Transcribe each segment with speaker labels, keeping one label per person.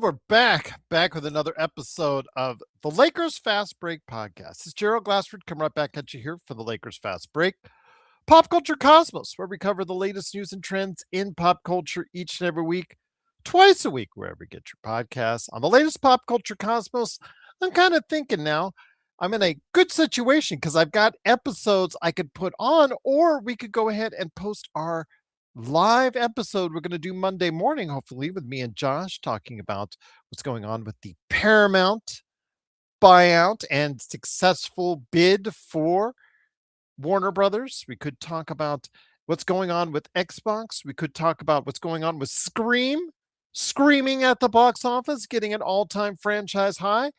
Speaker 1: we're back with another episode of the Lakers Fast Break podcast. It's Gerald Glassford coming right back at you here for the Lakers Fast Break. Pop Culture Cosmos, where we cover the latest news and trends in pop culture each and every week, twice a week, wherever you get your podcasts. On the latest Pop Culture Cosmos, I'm kind of thinking now I'm in a good situation because I've got episodes I could put on, or we could go ahead and post our live episode we're going to do Monday morning, hopefully, with me and Josh talking about what's going on with the Paramount buyout and successful bid for Warner Brothers. We could talk about what's going on with Xbox. We could talk about what's going on with Scream, screaming at the box office, getting an all-time franchise high.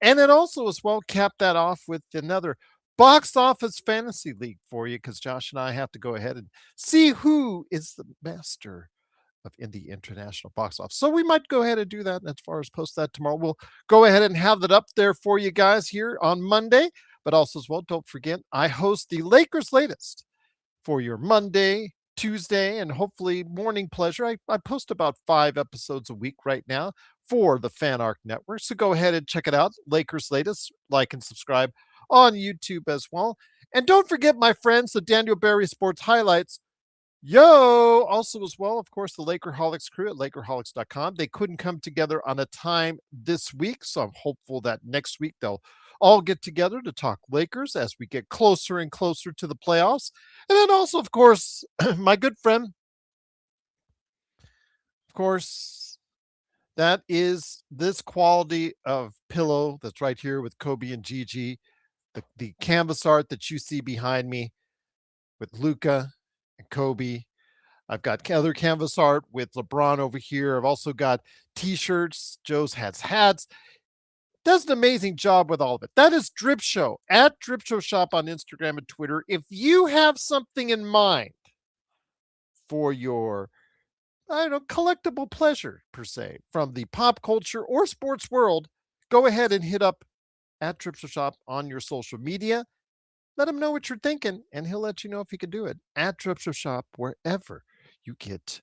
Speaker 1: And then also as well cap that off with another box office fantasy league for you, because Josh and I have to go ahead and see who is the master of indie international box office. So we might go ahead and do that. And as far as post that tomorrow, we'll go ahead and have that up there for you guys here on Monday. But also as well, don't forget, I host the Lakers Latest for your Monday, Tuesday, and hopefully morning pleasure. I post about 5 episodes a week right now for the Fan Arc Network. So go ahead and check it out. Lakers Latest, like and subscribe on YouTube as well. And don't forget, my friends, the Daniel Barry Sports Highlights. Yo! Also as well, of course, the Lakerholics crew at Lakerholics.com. They couldn't come together on a time this week, so I'm hopeful that next week they'll all get together to talk Lakers as we get closer and closer to the playoffs. And then also, of course, my good friend, of course, that is this quality of pillow that's right here with Kobe and Gigi, the canvas art that you see behind me with Luca and Kobe. I've got other canvas art with LeBron over here. I've also got t-shirts. Joe's has hats. Does an amazing job with all of it. That is Drip Show at Drip Show Shop on Instagram and Twitter. If you have something in mind for your, I don't know, collectible pleasure per se from the pop culture or sports world, go ahead and hit up at Drip Show Shop on your social media. Let him know what you're thinking, and he'll let you know if he can do it at Drip Show Shop wherever you get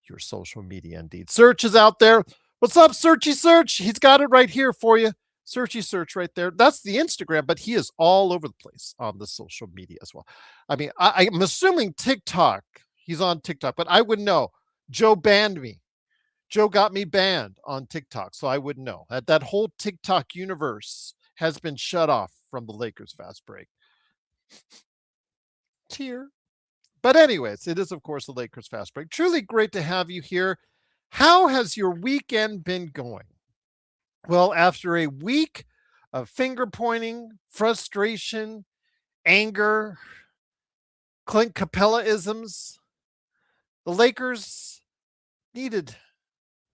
Speaker 1: your social media. Indeed, Search is out there. What's up, Searchy Search? He's got it right here for you. Searchy Search right there. That's the Instagram, but he is all over the place on the social media as well. I mean, I'm assuming TikTok. He's on TikTok, but I wouldn't know. Joe banned me. Joe got me banned on TikTok, so I wouldn't know. That whole TikTok universe has been shut off from the Lakers Fast Break. Tear. But anyways, it is, of course, the Lakers Fast Break. Truly great to have you here. How has your weekend been going? Well, after a week of finger pointing, frustration, anger, Clint Capella-isms, the Lakers needed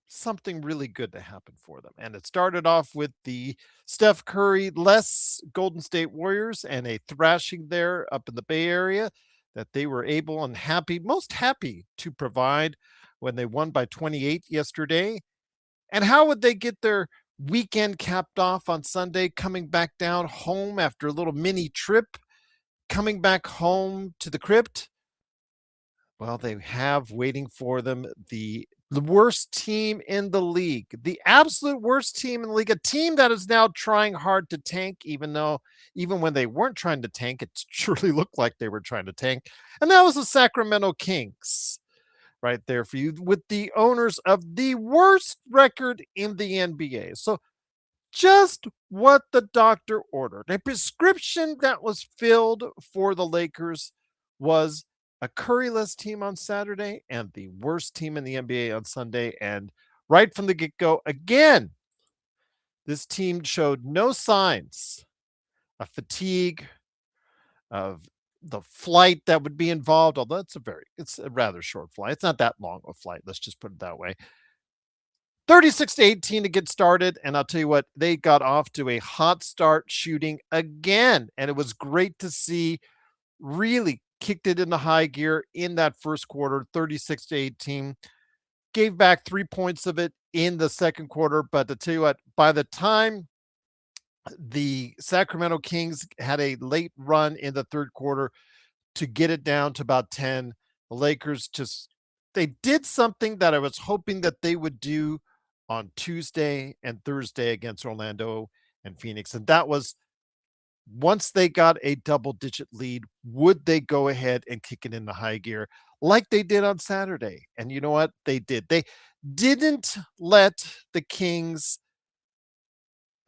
Speaker 1: something really good to happen for them. And it started off with the Steph Curry-less Golden State Warriors and a thrashing there up in the Bay Area that they were able and most happy to provide when they won by 28 yesterday. And how would they get their weekend capped off on Sunday, coming back down home after a little mini trip, coming back home to the Crypt? Well, they have waiting for them the worst team in the league, the absolute worst team in the league, a team that is now trying hard to tank, even when they weren't trying to tank, it surely looked like they were trying to tank. And that was the Sacramento Kings right there for you, with the owners of the worst record in the NBA. So just what the doctor ordered. A prescription that was filled for the Lakers was a Curryless team on Saturday and the worst team in the NBA on Sunday. And right from the get-go, again, this team showed no signs of fatigue, of the flight that would be involved, although it's a rather short flight. It's not that long of a flight. Let's just put it that way. 36-18 to get started. And I'll tell you what, they got off to a hot start shooting again. And it was great to see, really kicked it into high gear in that first quarter, 36-18. Gave back 3 points of it in the second quarter. But to tell you what, by the time the Sacramento Kings had a late run in the third quarter to get it down to about 10, the Lakers they did something that I was hoping that they would do on Tuesday and Thursday against Orlando and Phoenix. And that was once they got a double digit lead, would they go ahead and kick it into high gear like they did on Saturday? And you know what? They did. They didn't let the Kings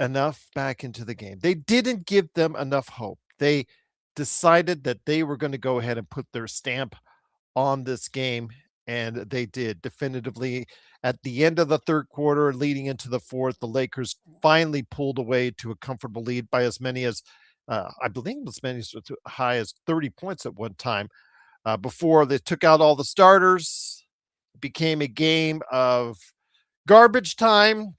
Speaker 1: enough back into the game. They didn't give them enough hope. They decided that they were going to go ahead and put their stamp on this game, and they did definitively. At the end of the third quarter, leading into the fourth, the Lakers finally pulled away to a comfortable lead by as many as, I believe, as many as high as 30 points at one time. Before they took out all the starters, it became a game of garbage time.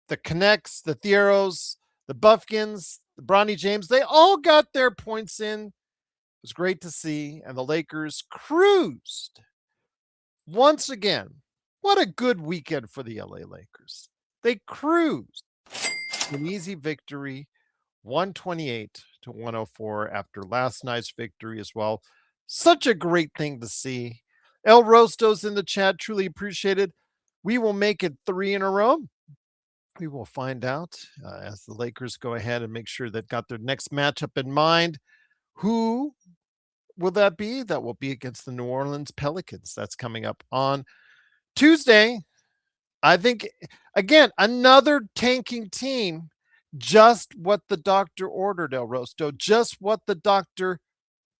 Speaker 1: The Connects, the Theros, the Buffkins, the Bronny James, they all got their points in. It was great to see, and the Lakers cruised once again. What a good weekend for the LA Lakers. They cruised. An easy victory, 128 to 104 after last night's victory as well. Such a great thing to see. El Rosto's in the chat, truly appreciated. We will make it 3 in a row. We will find out as the Lakers go ahead and make sure they've got their next matchup in mind. Who will that be? That will be against the New Orleans Pelicans. That's coming up on Tuesday. I think, again, another tanking team. Just what the doctor ordered, El Rosto. Just what the doctor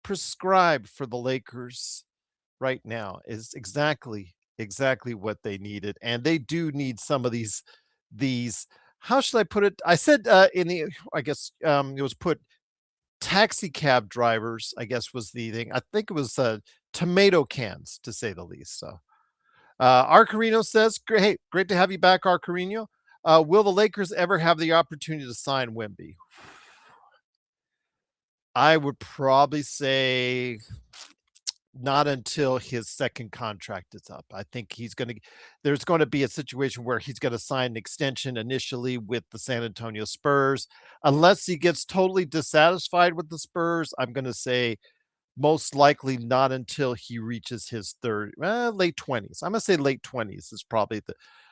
Speaker 1: prescribed for the Lakers right now is exactly what they needed. And they do need some of these how should I put it? I said in the I guess it was put taxi cab drivers, I guess was the thing. I think it was tomato cans to say the least. So Arcarino says, hey, great to have you back, Arcarino. Will the Lakers ever have the opportunity to sign Wemby? I would probably say not until his second contract is up. I think there's going to be a situation where he's going to sign an extension initially with the San Antonio Spurs. Unless he gets totally dissatisfied with the Spurs, I'm going to say most likely not until he reaches his late 20s. I'm going to say late 20s is probably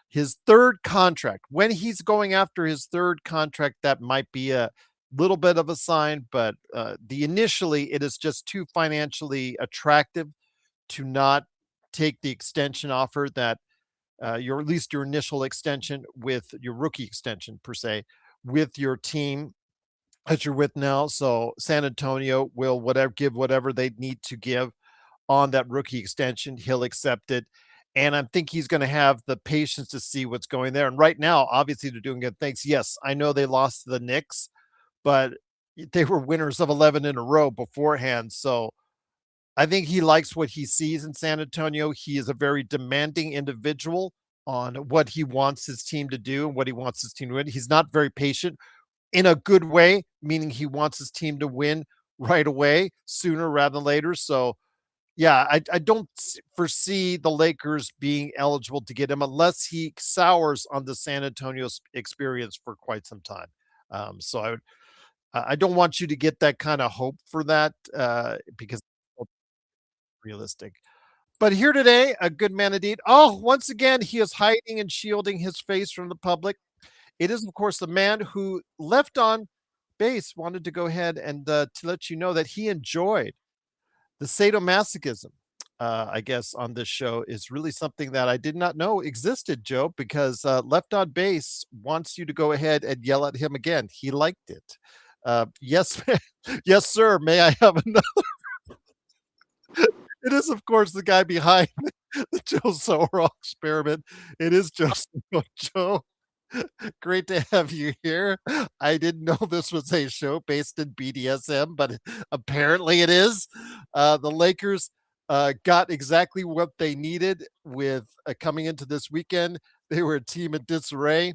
Speaker 1: his third contract. When he's going after his third contract, that might be a little bit of a sign, but initially it is just too financially attractive to not take the extension offer that your at least your initial extension with your rookie extension per se with your team that you're with now. So San Antonio will give whatever they need to give on that rookie extension. He'll accept it. And I think he's going to have the patience to see what's going there. And right now, obviously, they're doing good things. Yes, I know they lost to the Knicks, but they were winners of 11 in a row beforehand. So I think he likes what he sees in San Antonio. He is a very demanding individual on what he wants his team to do and what he wants his team to win. He's not very patient in a good way, meaning he wants his team to win right away, sooner rather than later. So, yeah, I don't foresee the Lakers being eligible to get him unless he sours on the San Antonio experience for quite some time. So I don't want you to get that kind of hope for that because it's realistic. But here today, a good man indeed. Oh, once again, he is hiding and shielding his face from the public. It is, of course, the man who left on base wanted to go ahead and to let you know that he enjoyed the sadomasochism. I guess on this show is really something that I did not know existed, Joe, because left on base wants you to go ahead and yell at him again. He liked it. Yes, yes, sir. May I have another? It is, of course, the guy behind the Joe Sorrell experiment. It is Joe. Joe, great to have you here. I didn't know this was a show based in BDSM, but apparently it is. The Lakers got exactly what they needed with coming into this weekend. They were a team in disarray.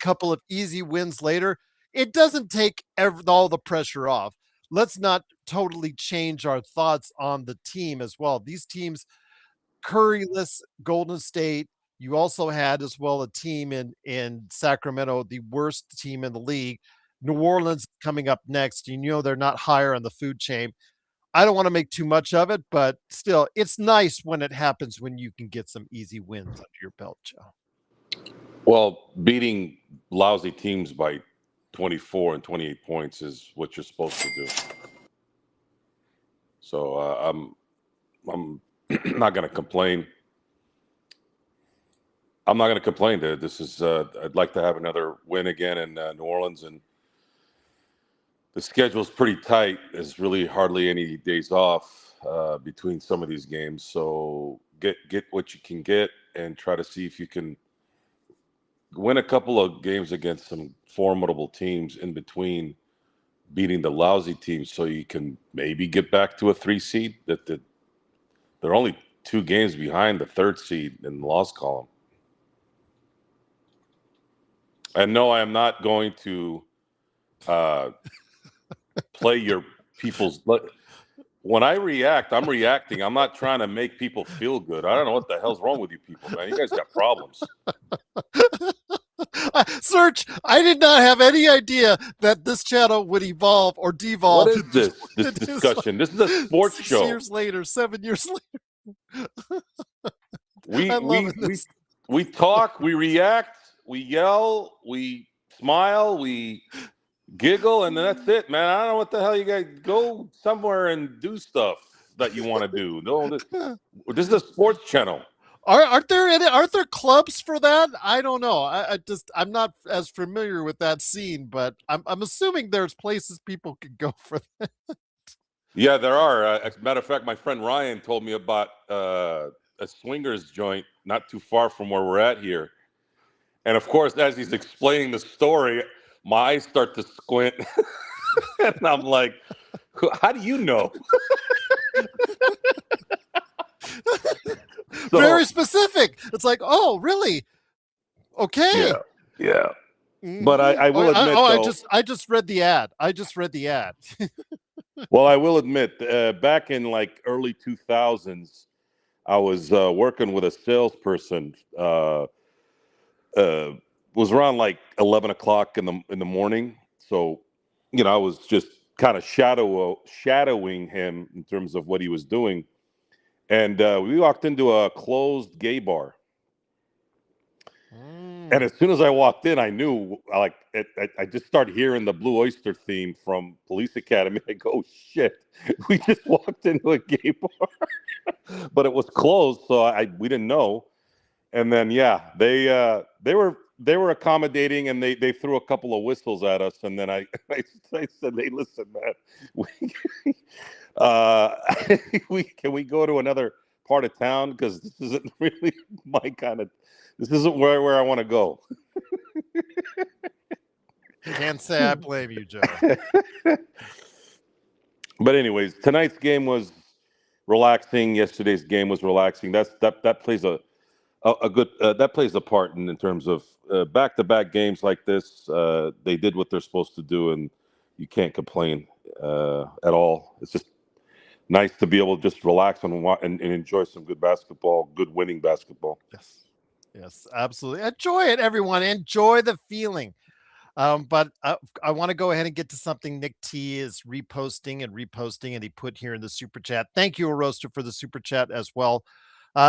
Speaker 1: Couple of easy wins later. It doesn't take all the pressure off. Let's not totally change our thoughts on the team as well. These teams, Curryless, Golden State. You also had as well a team in Sacramento, the worst team in the league. New Orleans coming up next. You know they're not higher on the food chain. I don't want to make too much of it, but still, it's nice when it happens when you can get some easy wins under your belt, Joe.
Speaker 2: Well, beating lousy teams by 24 and 28 points is what you're supposed to do. So I'm not going to complain. I'm not going to complain. This is I'd like to have another win again in New Orleans, and the schedule's pretty tight. There's really hardly any days off between some of these games. So get what you can get and try to see if you can win a couple of games against some formidable teams in between beating the lousy teams, so you can maybe get back to a 3 seed. That they're only 2 games behind the 3rd seed in the loss column. And no, I am not going to play your people's. When I react, I'm reacting. I'm not trying to make people feel good. I don't know what the hell's wrong with you people, man. You guys got problems.
Speaker 1: Search, I did not have any idea that this channel would evolve or devolve.
Speaker 2: What is this? This discussion? This is a sports show.
Speaker 1: 6 years later, 7 years later.
Speaker 2: We talk, we react, we yell, we smile, we giggle, and then that's it, man. I don't know what the hell you guys go somewhere and do stuff that you want to do. No, this is a sports channel.
Speaker 1: Aren't there clubs for that? I don't know. I'm not as familiar with that scene, but I'm assuming there's places people can go for that.
Speaker 2: Yeah, there are. As a matter of fact, my friend Ryan told me about a swingers joint not too far from where we're at here. And of course, as he's explaining the story, my eyes start to squint. And I'm like, how do you know?
Speaker 1: So, very specific. It's like, oh, really? Okay.
Speaker 2: Yeah. Mm-hmm. But I will admit, though,
Speaker 1: I just read the ad.
Speaker 2: Well, I will admit, back in like early 2000s, I was working with a salesperson. Was around like 11 o'clock in the morning. So, I was just kind of shadowing him in terms of what he was doing. And we walked into a closed gay bar. And as soon as I walked in, I knew, I just started hearing the Blue Oyster theme from Police Academy. I go, oh, shit, we just walked into a gay bar. But it was closed, so we didn't know. And then, yeah, they were accommodating, and they threw a couple of whistles at us. And then I said, hey, listen, man, can we go to another part of town? Because this isn't really my kind of. This isn't where I want to go.
Speaker 1: Can't say I blame you, Joe.
Speaker 2: But anyways, tonight's game was relaxing. Yesterday's game was relaxing. That plays a good that plays a part in terms of back-to-back games like this. They did what they're supposed to do, and you can't complain at all. It's just nice to be able to just relax and enjoy some good basketball, good winning basketball.
Speaker 1: Yes, absolutely. Enjoy it, everyone. Enjoy the feeling. But I want to go ahead and get to something Nick T is reposting, and he put here in the super chat. Thank you, Roaster, for the super chat as well.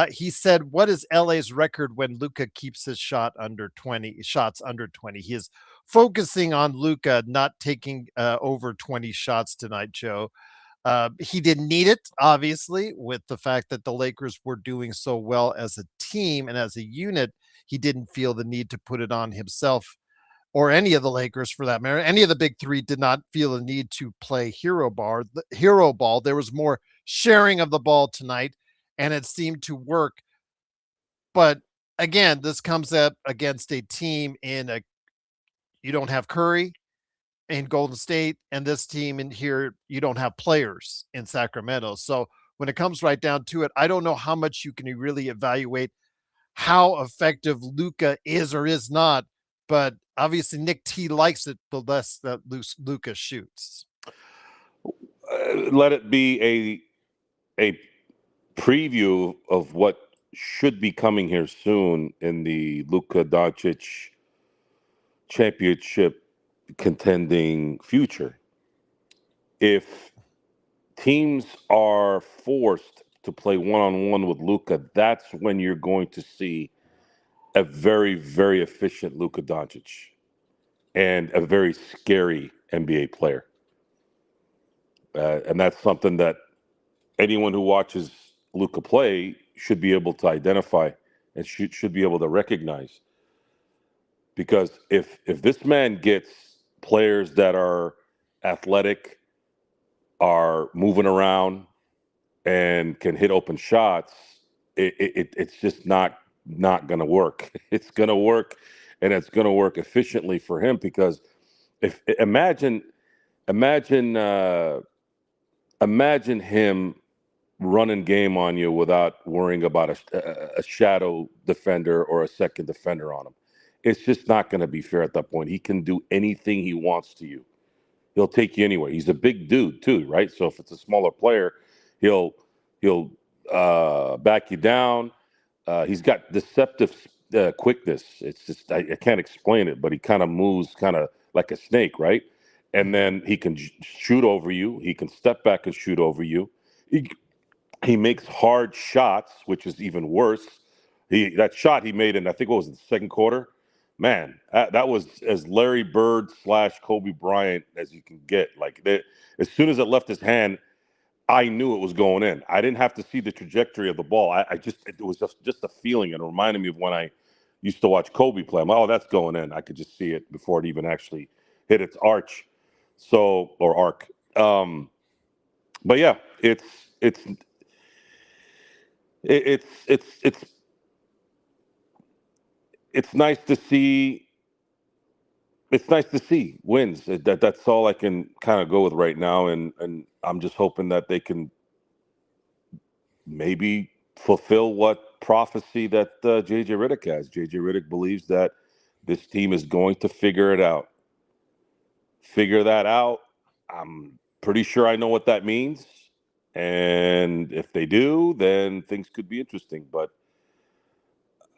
Speaker 1: He said, what is LA's record when Luka keeps his shots under 20? He is focusing on Luka not taking over 20 shots tonight, Joe. He didn't need it, obviously, with the fact that the Lakers were doing so well as a team and as a unit. He didn't feel the need to put it on himself or any of the Lakers for that matter. Any of the big three did not feel the need to play hero ball. There was more sharing of the ball tonight, and it seemed to work. But again, this comes up against a team you don't have Curry in Golden State, and this team in here, you don't have players in Sacramento. So when it comes right down to it, I don't know how much you can really evaluate how effective Luka is or is not, but obviously Nick T likes it the less that Luka shoots.
Speaker 2: Let it be a preview of what should be coming here soon in the Luka Doncic championship contending future. If teams are forced to play one-on-one with Luka, that's when you're going to see a very, very efficient Luka Doncic and a very scary NBA player. And that's something that anyone who watches Luka play should be able to identify and should be able to recognize. Because if this man gets players that are athletic, are moving around, and can hit open shots, it's just not going to work. It's going to work, and it's going to work efficiently for him. Because if imagine imagine him running game on you without worrying about a shadow defender or a second defender on him. It's just not going to be fair at that point. He can do anything he wants to you. He'll take you anywhere. He's a big dude too, right? So if it's a smaller player, he'll back you down. He's got deceptive quickness. It's just I can't explain it, but he kind of moves kind of like a snake, right? And then he can shoot over you. He can step back and shoot over you. He makes hard shots, which is even worse. That shot he made in, I think, what was it, the second quarter? Man, that was as Larry Bird / Kobe Bryant as you can get. Like as soon as it left his hand, I knew it was going in. I didn't have to see the trajectory of the ball. It was just a feeling. And it reminded me of when I used to watch Kobe play. I'm like, oh, that's going in. I could just see it before it even actually hit its arch. Or arc. But yeah, it's nice to see. It's nice to see wins. That's all I can kind of go with right now, and I'm just hoping that they can maybe fulfill what prophecy that JJ Redick has. JJ Redick believes that this team is going to figure it out. Figure that out. I'm pretty sure I know what that means, and if they do, then things could be interesting. But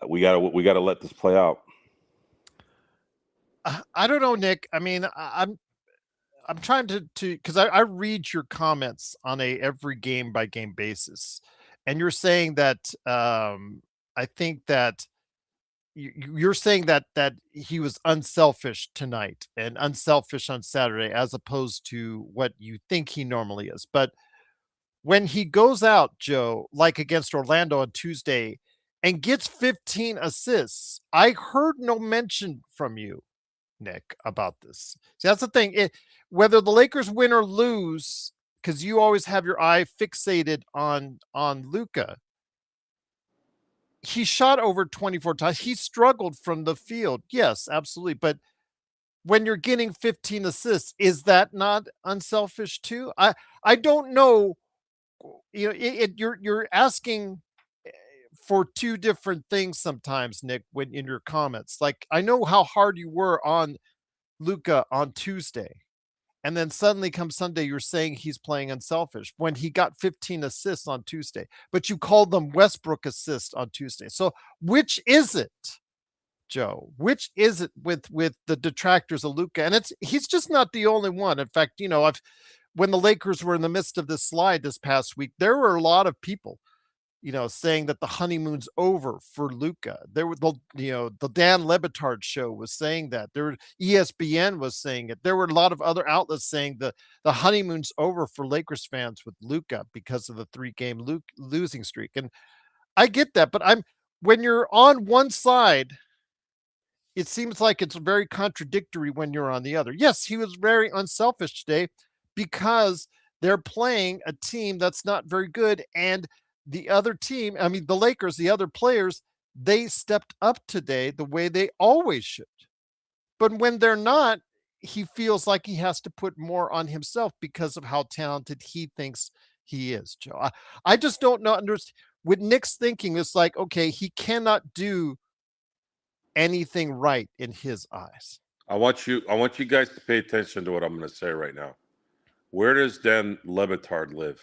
Speaker 2: we gotta let this play out.
Speaker 1: I don't know, Nick. I mean, I'm trying to because I read your comments on a every game by game basis, and you're saying that I think that you're saying that he was unselfish tonight and unselfish on Saturday as opposed to what you think he normally is. But when he goes out, Joe, like against Orlando on Tuesday, and gets 15 assists, I heard no mention from you, Nick, about this. See, that's the thing. Whether the Lakers win or lose, because you always have your eye fixated on Luka, he shot over 24 times. He struggled from the field. Yes, absolutely. But when you're getting 15 assists, is that not unselfish too? I don't know. You know, you're asking for two different things sometimes, Nick, when in your comments. Like, I know how hard you were on Luka on Tuesday. And then suddenly come Sunday, you're saying he's playing unselfish when he got 15 assists on Tuesday, but you called them Westbrook assists on Tuesday. So which is it, Joe? Which is it with the detractors of Luka? And he's just not the only one. In fact, you know, when the Lakers were in the midst of this slide this past week, there were a lot of people, you know, saying that the honeymoon's over for Luka. There were the Dan Lebitard show was saying that. ESPN was saying it. There were a lot of other outlets saying the honeymoon's over for Lakers fans with Luka because of the 3-game losing streak. And I get that, but when you're on one side, it seems like it's very contradictory when you're on the other. Yes, he was very unselfish today because they're playing a team that's not very good, and the other team, I mean, the Lakers, the other players, they stepped up today the way they always should. But when they're not, he feels like he has to put more on himself because of how talented he thinks he is, Joe. I just don't know. With Nick's thinking, it's like, okay, he cannot do anything right in his eyes.
Speaker 2: I want you guys to pay attention to what I'm going to say right now. Where does Dan Lebitard live?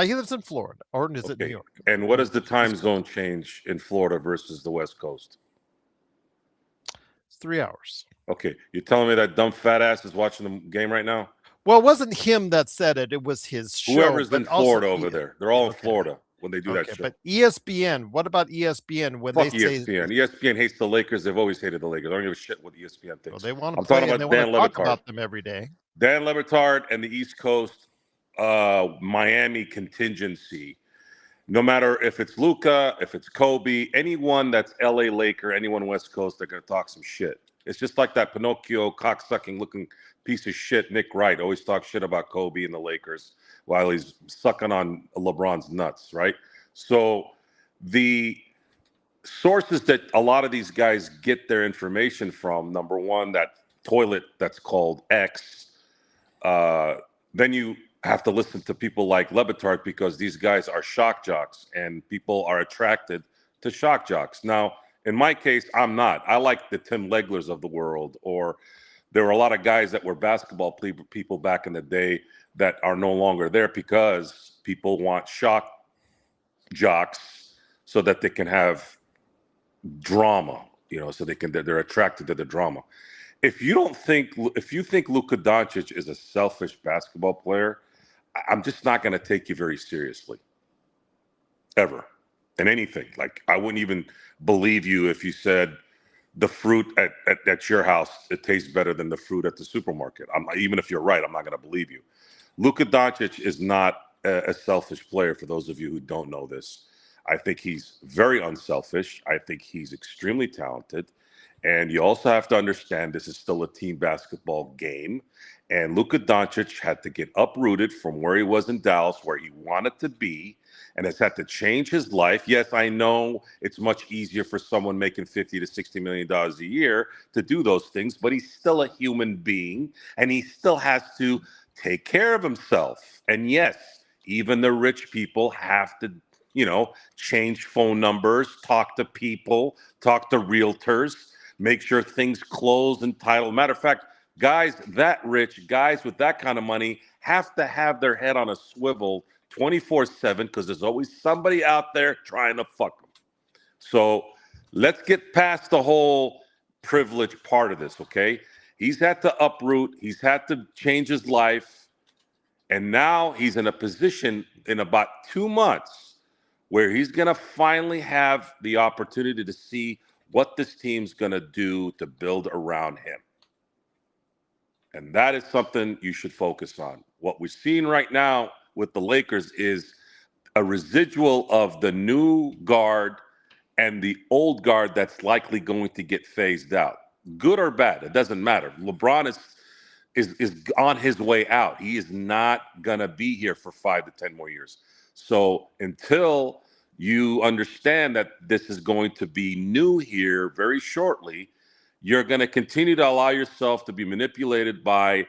Speaker 1: He lives in Florida, or is it New York?
Speaker 2: And what is the time zone change in Florida versus the West Coast?
Speaker 1: It's 3 hours.
Speaker 2: Okay, you're telling me that dumb fat ass is watching the game right now?
Speaker 1: Well, it wasn't him that said it. It was his show.
Speaker 2: Whoever's in Florida over there. They're all in Florida. when they do that
Speaker 1: Okay,
Speaker 2: show.
Speaker 1: but ESPN, what about ESPN when
Speaker 2: Fuck
Speaker 1: they say
Speaker 2: ESPN. ESPN hates the Lakers. They've always hated the Lakers. I don't give a shit what ESPN
Speaker 1: well,
Speaker 2: thinks.
Speaker 1: they want to
Speaker 2: I'm talking
Speaker 1: play and they
Speaker 2: about
Speaker 1: want to
Speaker 2: Dan
Speaker 1: talk
Speaker 2: Levitard.
Speaker 1: about them every day?
Speaker 2: Dan Levitard and the East Coast Miami contingency. No matter if it's Luka, if it's Kobe, anyone that's LA Laker, anyone West Coast, they're going to talk some shit. It's just like that Pinocchio cocksucking looking piece of shit, Nick Wright, always talks shit about Kobe and the Lakers while he's sucking on LeBron's nuts, right? So the sources that a lot of these guys get their information from, number one, that toilet that's called X. Then you have to listen to people like Levitard because these guys are shock jocks and people are attracted to shock jocks. Now, in my case, I'm not. I like the Tim Leglers of the world, or there were a lot of guys that were basketball people back in the day that are no longer there because people want shock jocks so that they can have drama, so they're attracted to the drama. If you think Luka Doncic is a selfish basketball player, I'm just not going to take you very seriously, ever, in anything. Like, I wouldn't even believe you if you said the fruit at your house, it tastes better than the fruit at the supermarket. Even if you're right, I'm not going to believe you. Luka Doncic is not a selfish player, for those of you who don't know this. I think he's very unselfish. I think he's extremely talented. And you also have to understand this is still a team basketball game. And Luka Doncic had to get uprooted from where he was in Dallas, where he wanted to be, and has had to change his life. Yes, I know it's much easier for someone making $50 to $60 million a year to do those things, but he's still a human being, and he still has to take care of himself. And yes, even the rich people have to, change phone numbers, talk to people, talk to realtors, make sure things close and title. Matter of fact, guys that rich, guys with that kind of money have to have their head on a swivel 24/7 because there's always somebody out there trying to fuck them. So let's get past the whole privilege part of this, okay? He's had to uproot, he's had to change his life, and now he's in a position in about 2 months where he's going to finally have the opportunity to see what this team's going to do to build around him. And that is something you should focus on. What we're seeing right now with the Lakers is a residual of the new guard and the old guard that's likely going to get phased out. Good or bad, it doesn't matter. LeBron is on his way out. He is not going to be here for 5 to 10 more years. So until you understand that this is going to be new here very shortly, you're going to continue to allow yourself to be manipulated by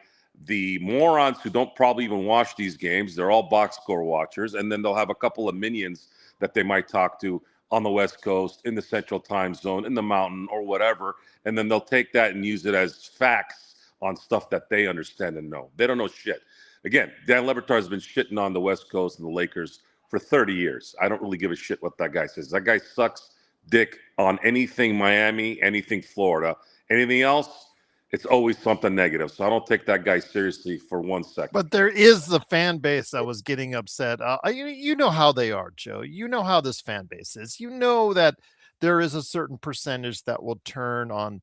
Speaker 2: the morons who don't probably even watch these games. They're all box score watchers. And then they'll have a couple of minions that they might talk to on the West Coast, in the Central Time Zone, in the Mountain, or whatever. And then they'll take that and use it as facts on stuff that they understand and know. They don't know shit. Again, Dan Levitard has been shitting on the West Coast and the Lakers for 30 years. I don't really give a shit what that guy says. That guy sucks dick on anything Miami, anything Florida. Anything else, it's always something negative. So I don't take that guy seriously for 1 second.
Speaker 1: But there is the fan base that was getting upset. You know how they are, Joe. You know how this fan base is. You know that there is a certain percentage that will turn on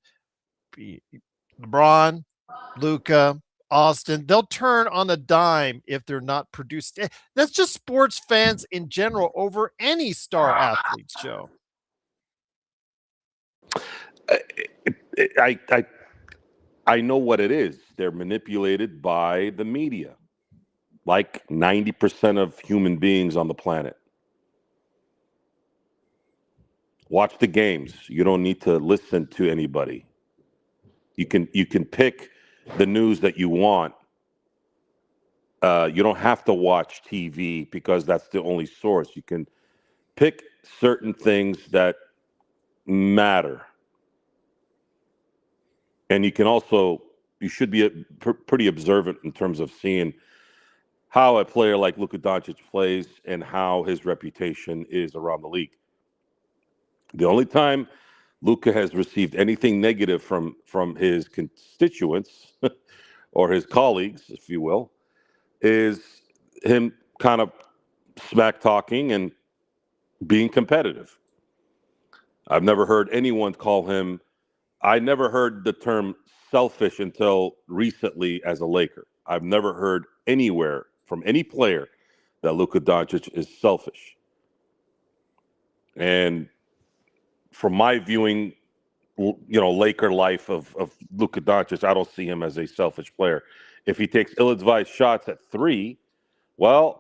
Speaker 1: LeBron, Luka, Austin. They'll turn on a dime if they're not produced. That's just sports fans in general over any star athletes, Joe.
Speaker 2: I know what it is. They're manipulated by the media, like 90% of human beings on the planet. Watch the games. You don't need to listen to anybody. You can pick the news that you want. You don't have to watch TV because that's the only source. You can pick certain things that matter. And you should be pretty observant in terms of seeing how a player like Luka Doncic plays and how his reputation is around the league. The only time Luka has received anything negative from his constituents or his colleagues, if you will, is him kind of smack talking and being competitive. I've never heard anyone call him. I never heard the term selfish until recently as a Laker. I've never heard anywhere from any player that Luka Doncic is selfish. And from my viewing, Laker life of Luka Doncic, I don't see him as a selfish player. If he takes ill-advised shots at three, well,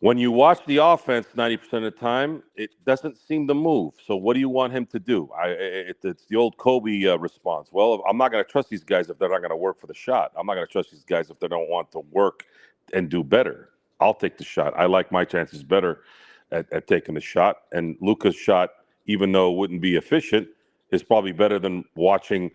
Speaker 2: when you watch the offense 90% of the time, it doesn't seem to move. So what do you want him to do? It's the old Kobe response. Well, I'm not going to trust these guys if they're not going to work for the shot. I'm not going to trust these guys if they don't want to work and do better. I'll take the shot. I like my chances better at taking the shot. And Luka's shot, even though it wouldn't be efficient, is probably better than watching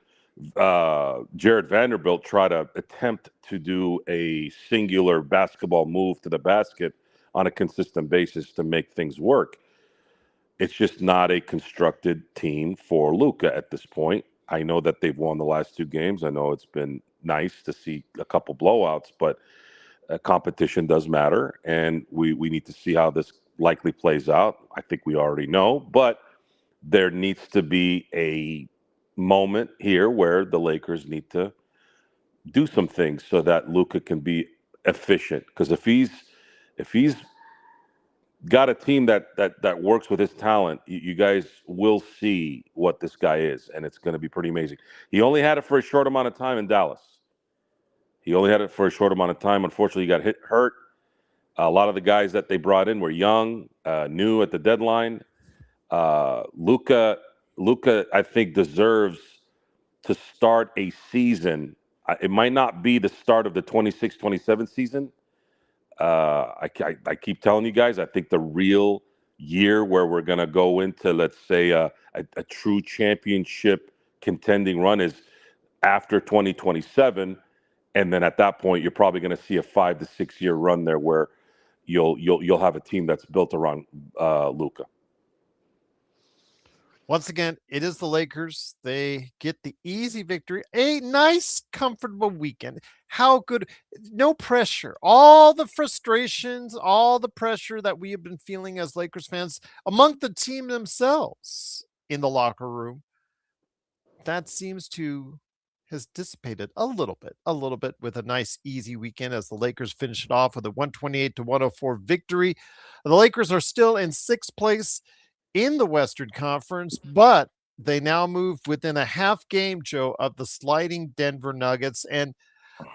Speaker 2: Jared Vanderbilt try to attempt to do a singular basketball move to the basket on a consistent basis to make things work. It's just not a constructed team for Luka at this point. I know that they've won the last two games. I know it's been nice to see a couple blowouts, but competition does matter, and we need to see how this likely plays out. I think we already know, but there needs to be a moment here where the Lakers need to do some things so that Luka can be efficient. Because if he's got a team that works with his talent, you guys will see what this guy is, and it's going to be pretty amazing. He only had it for a short amount of time in Dallas. He only had it for a short amount of time. Unfortunately, he got hurt. A lot of the guys that they brought in were young, new at the deadline. Luka, I think, deserves to start a season. It might not be the start of the 26-27 season. I keep telling you guys, I think the real year where we're going to go into, let's say, a true championship contending run is after 2027. And then at that point, you're probably going to see a 5 to 6 year run there where you'll have a team that's built around Luka.
Speaker 1: Once again, it is the Lakers. They get the easy victory. A nice, comfortable weekend. How good? No pressure. All the frustrations, all the pressure that we have been feeling as Lakers fans among the team themselves in the locker room, that seems to has dissipated a little bit with a nice easy weekend as the Lakers finish it off with a 128-104 victory. The Lakers are still in sixth place in the Western Conference, but they now move within a half game, Joe, of the sliding Denver Nuggets. And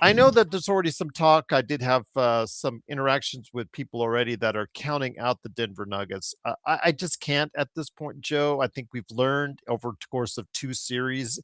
Speaker 1: I know that there's already some talk. I did have some interactions with people already that are counting out the Denver Nuggets. I just can't at this point, Joe. I think we've learned over the course of two series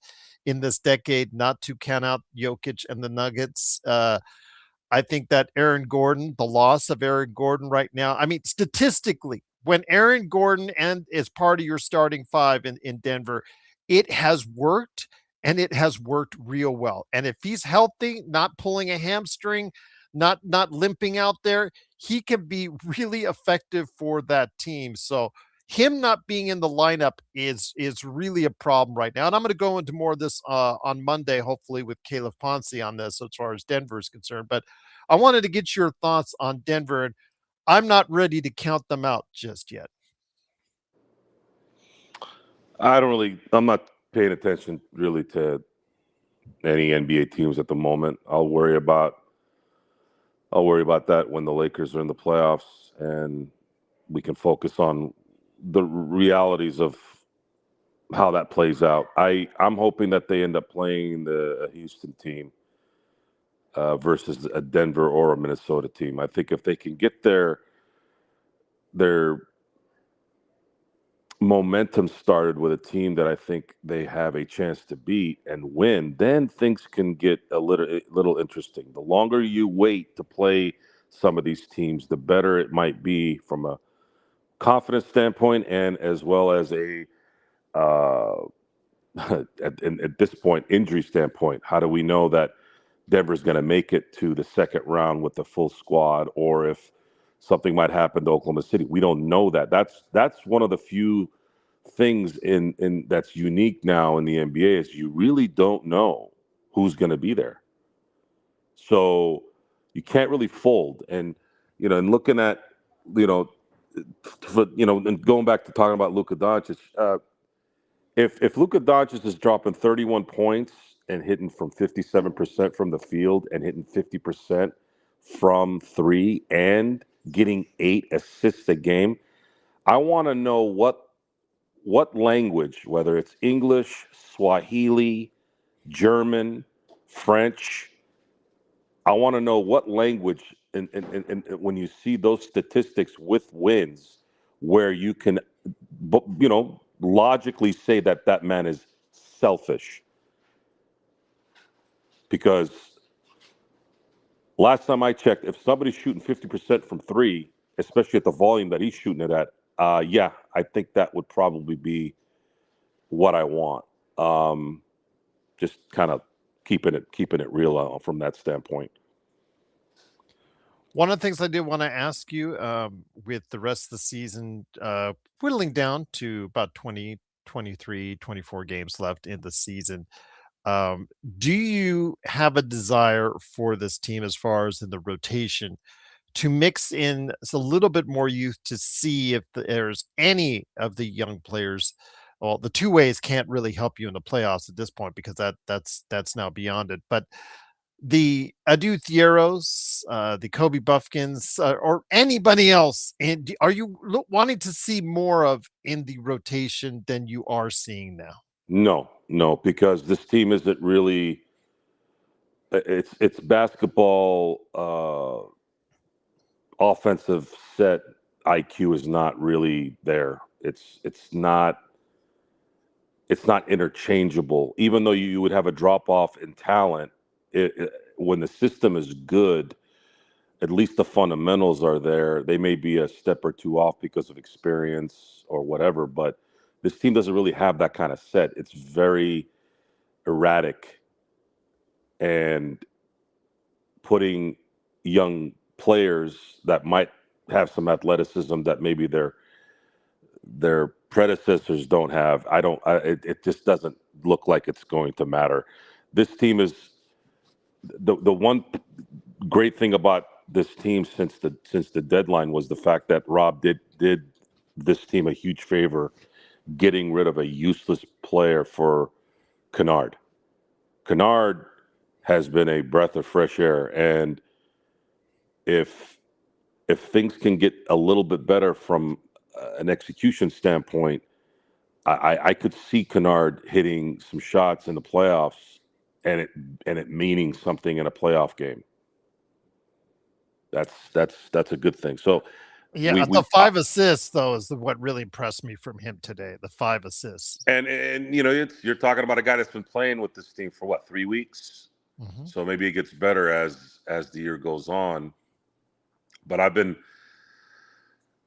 Speaker 1: in this decade not to count out Jokic and the Nuggets. I think that Aaron Gordon, the loss of Aaron Gordon right now, I mean, statistically, when Aaron Gordon and is part of your starting five in Denver, it has worked and it has worked real well. And if he's healthy, not pulling a hamstring, not limping out there, he can be really effective for that team. So him not being in the lineup is really a problem right now. And I'm going to go into more of this on Monday, hopefully with Caleb Ponce on this as far as Denver is concerned. But I wanted to get your thoughts on Denver, and I'm not ready to count them out just yet.
Speaker 2: I'm not paying attention really to any NBA teams at the moment. I'll worry about that when the Lakers are in the playoffs and we can focus on the realities of how that plays out. I'm hoping that they end up playing the Houston team versus a Denver or a Minnesota team. I think if they can get their momentum started with a team that I think they have a chance to beat and win, then things can get a little interesting. The longer you wait to play some of these teams, the better it might be from a confidence standpoint and as well as a at this point injury standpoint. How do we know that Denver's going to make it to the second round with the full squad, or if something might happen to Oklahoma City? We don't know that. That's one of the few things in that's unique now in the NBA is you really don't know who's going to be there. So you can't really fold. And and looking at and going back to talking about Luka Doncic, if Luka Doncic is dropping 31 points and hitting from 57% from the field and hitting 50% from three and getting 8 assists a game, I want to know what language, whether it's English, Swahili, German, French. I want to know what language, and when you see those statistics with wins, where you can, logically say that that man is selfish. Because last time I checked, if somebody's shooting 50% from three, especially at the volume that he's shooting it at, yeah, I think that would probably be what I want. Just kind of keeping it real from that standpoint.
Speaker 1: One of the things I did want to ask you, with the rest of the season whittling down to about 20, 23, 24 games left in the season, do you have a desire for this team as far as in the rotation to mix in a little bit more youth to see if there's any of the young players? Well, the two ways can't really help you in the playoffs at this point because that's now beyond it. But the Adu Thieros, the Kobe Buffkins, or anybody else, and are you wanting to see more of in the rotation than you are seeing now?
Speaker 2: No, because this team isn't really. It's basketball. Offensive set IQ is not really there. It's not interchangeable. Even though you would have a drop off in talent, when the system is good, at least the fundamentals are there. They may be a step or two off because of experience or whatever, but this team doesn't really have that kind of set. It's very erratic, and putting young players that might have some athleticism that maybe their predecessors don't have. It just doesn't look like it's going to matter. This team is the one great thing about this team since the deadline was the fact that Rob did this team a huge favor getting rid of a useless player for Kennard. Kennard has been a breath of fresh air, and if things can get a little bit better from an execution standpoint, I could see Kennard hitting some shots in the playoffs, and it meaning something in a playoff game. That's a good thing. So
Speaker 1: Yeah, the 5 assists, though, is what really impressed me from him today, the 5 assists.
Speaker 2: and you're talking about a guy that's been playing with this team for what, 3 weeks.
Speaker 1: Mhm.
Speaker 2: So maybe it gets better as the year goes on. But I've been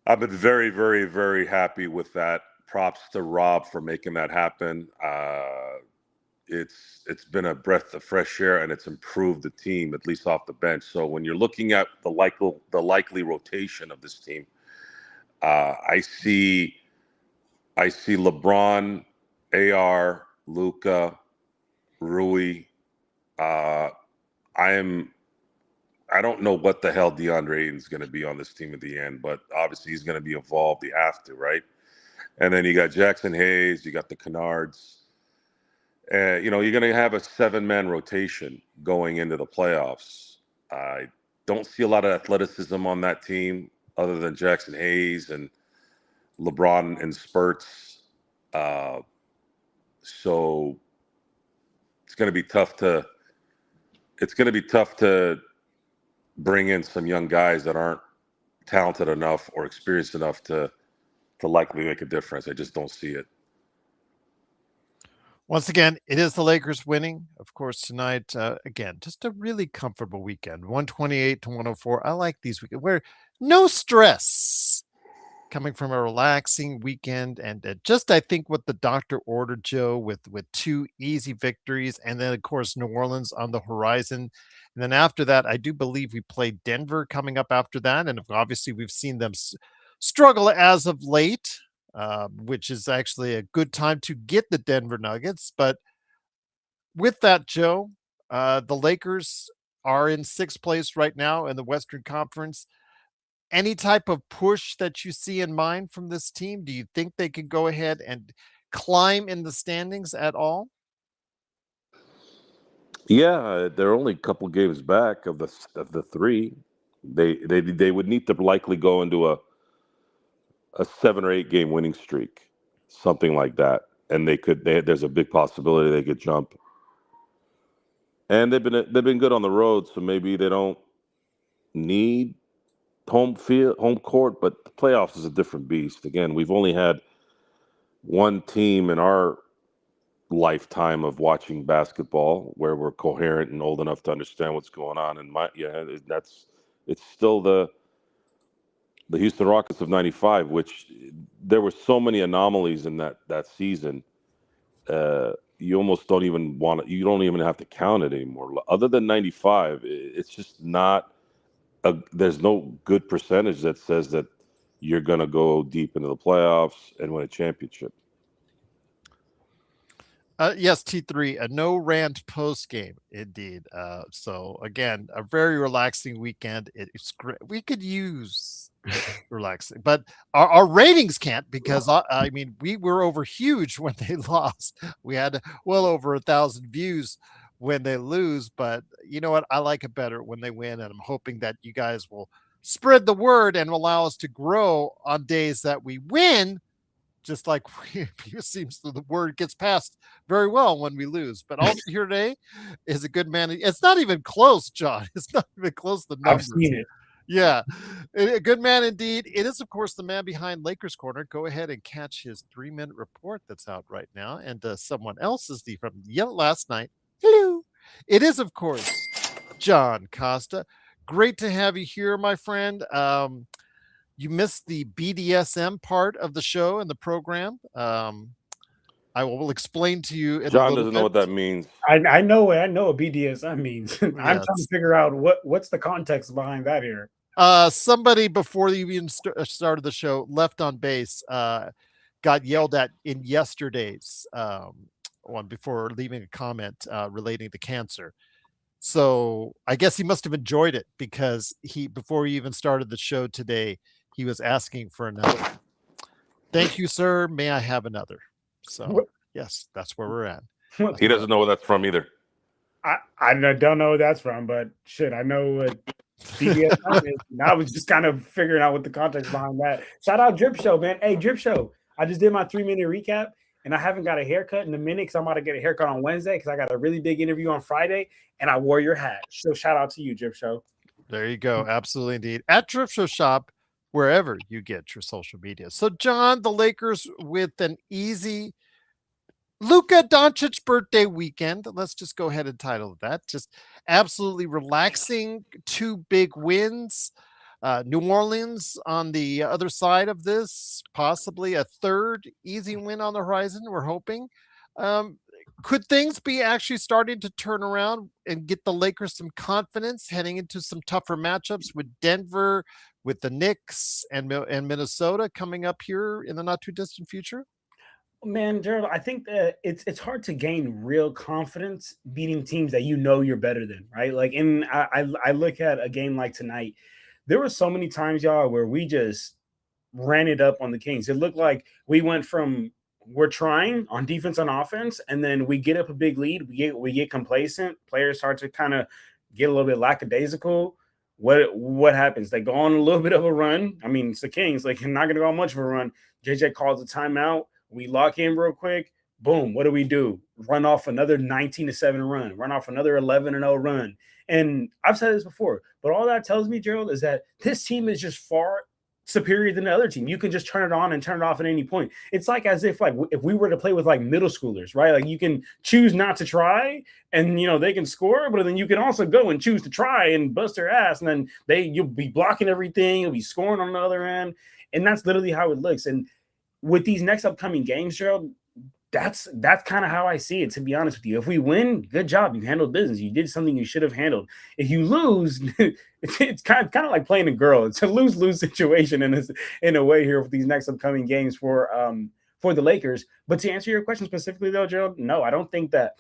Speaker 2: very, very, very happy with that. Props to Rob for making that happen. It's been a breath of fresh air, and it's improved the team, at least off the bench. So when you're looking at the likely rotation of this team, I see LeBron, AR, Luca, Rui. Uh, I don't know what the hell DeAndre Ayton's going to be on this team at the end, but obviously he's going to be involved. You have to, right? And then you got Jackson Hayes, you got the Kennards. You're going to have a 7-man rotation going into the playoffs. I don't see a lot of athleticism on that team other than Jackson Hayes and LeBron in spurts. So it's going to be tough to bring in some young guys that aren't talented enough or experienced enough to likely make a difference. I just don't see it.
Speaker 1: Once again, it is the Lakers winning, of course, tonight. Again, just a really comfortable weekend, 128 to 104. I like these weekends where no stress coming from a relaxing weekend, and just I think what the doctor ordered, Joe, with 2 easy victories, and then of course New Orleans on the horizon, and then after that, I do believe we play Denver coming up after that, and obviously we've seen them struggle as of late, which is actually a good time to get the Denver Nuggets. But with that, Joe, the Lakers are in 6th place right now in the Western Conference. any type of push that you see in mind from this team? Do you think they could go ahead and climb in the standings at all?
Speaker 2: Yeah, they're only a couple games back of the three. They would need to likely go into a 7 or 8 game winning streak, something like that, and there's a big possibility they could jump. And they've been good on the road, so maybe they don't need home court, but the playoffs is a different beast. Again, we've only had one team in our lifetime of watching basketball where we're coherent and old enough to understand what's going on. And it's still the Houston Rockets of '95, which there were so many anomalies in that season. You almost don't even you don't even have to count it anymore. Other than '95, it's just not there's no good percentage that says that you're going to go deep into the playoffs and win a championship.
Speaker 1: Yes, T3, a no rant post game, indeed. So again, a very relaxing weekend. It's great. We could use relaxing, but our ratings can't because I mean we were over huge when they lost. We had well over 1,000 views when they lose, but you know what? I like it better when they win, and I'm hoping that you guys will spread the word and allow us to grow on days that we win just like it seems the word gets passed very well when we lose. But also here today is a good man. It's not even close, John. It's not even close. The numbers.
Speaker 3: I've seen it.
Speaker 1: Yeah, a good man indeed. It is, of course, the man behind Lakers Corner. Go ahead and catch his 3-minute report that's out right now. And someone else is from last night. Hello. It is, of course, John Costa. Great to have you here, my friend. You missed the BDSM part of the show and the program. I will explain to you in
Speaker 2: John
Speaker 1: a little
Speaker 2: doesn't
Speaker 1: bit.
Speaker 2: know what that means.
Speaker 3: I know what BDSM means. I'm trying
Speaker 1: Yes.
Speaker 3: to figure out what's the context behind that here.
Speaker 1: Somebody before you even started the show left on base got yelled at in yesterday's one before leaving a comment relating to cancer. So I guess he must have enjoyed it because before he even started the show today, he was asking for another. Thank you, sir. May I have another? So yes, that's where we're at.
Speaker 2: He doesn't know where that's from either.
Speaker 3: I don't know where that's from, but shit, I know what BDSM is. And I was just kind of figuring out what the context behind that. Shout out Drip Show, man. Hey, Drip Show. I just did my 3-minute recap, and I haven't got a haircut in a minute because I'm about to get a haircut on Wednesday because I got a really big interview on Friday, and I wore your hat. So shout out to you, Drip Show.
Speaker 1: There you go. Absolutely, indeed. At Drip Show Shop, wherever you get your social media. So, John, the Lakers with an easy Luka Doncic birthday weekend. Let's just go ahead and title that. Just absolutely relaxing. 2 big wins. New Orleans on the other side of this, possibly a third easy win on the horizon. We're hoping. Could things be actually starting to turn around and get the Lakers some confidence heading into some tougher matchups with Denver, with the Knicks, and Minnesota coming up here in the not too distant future?
Speaker 3: Man, Gerald, I think that it's hard to gain real confidence beating teams that you know you're better than, right? Like, I look at a game like tonight. There were so many times, y'all, where we just ran it up on the Kings. It looked like we went from we're trying on defense on offense, and then we get up a big lead. We get complacent. Players start to kind of get a little bit lackadaisical. What happens? They go on a little bit of a run. I mean, it's the Kings. Like, you're not going to go on much of a run. JJ calls a timeout. We lock in real quick. Boom. What do? Run off another 19-7 run. Run off another 11-0 run. And I've said this before, but all that tells me, Gerald, is that this team is just far superior than the other team. You can just turn it on and turn it off at any point. It's like as if if we were to play with like middle schoolers, right? Like you can choose not to try and they can score, but then you can also go and choose to try and bust their ass, and then you'll be blocking everything, you'll be scoring on the other end. And that's literally how it looks. And with these next upcoming games, Gerald, that's kind of how I see it, to be honest with you. If we win, good job. You handled business. You did something you should have handled. If you lose, it's kind of like playing a girl. It's a lose-lose situation in a way here with these next upcoming games for the Lakers. But to answer your question specifically, though, Gerald, no, I don't think that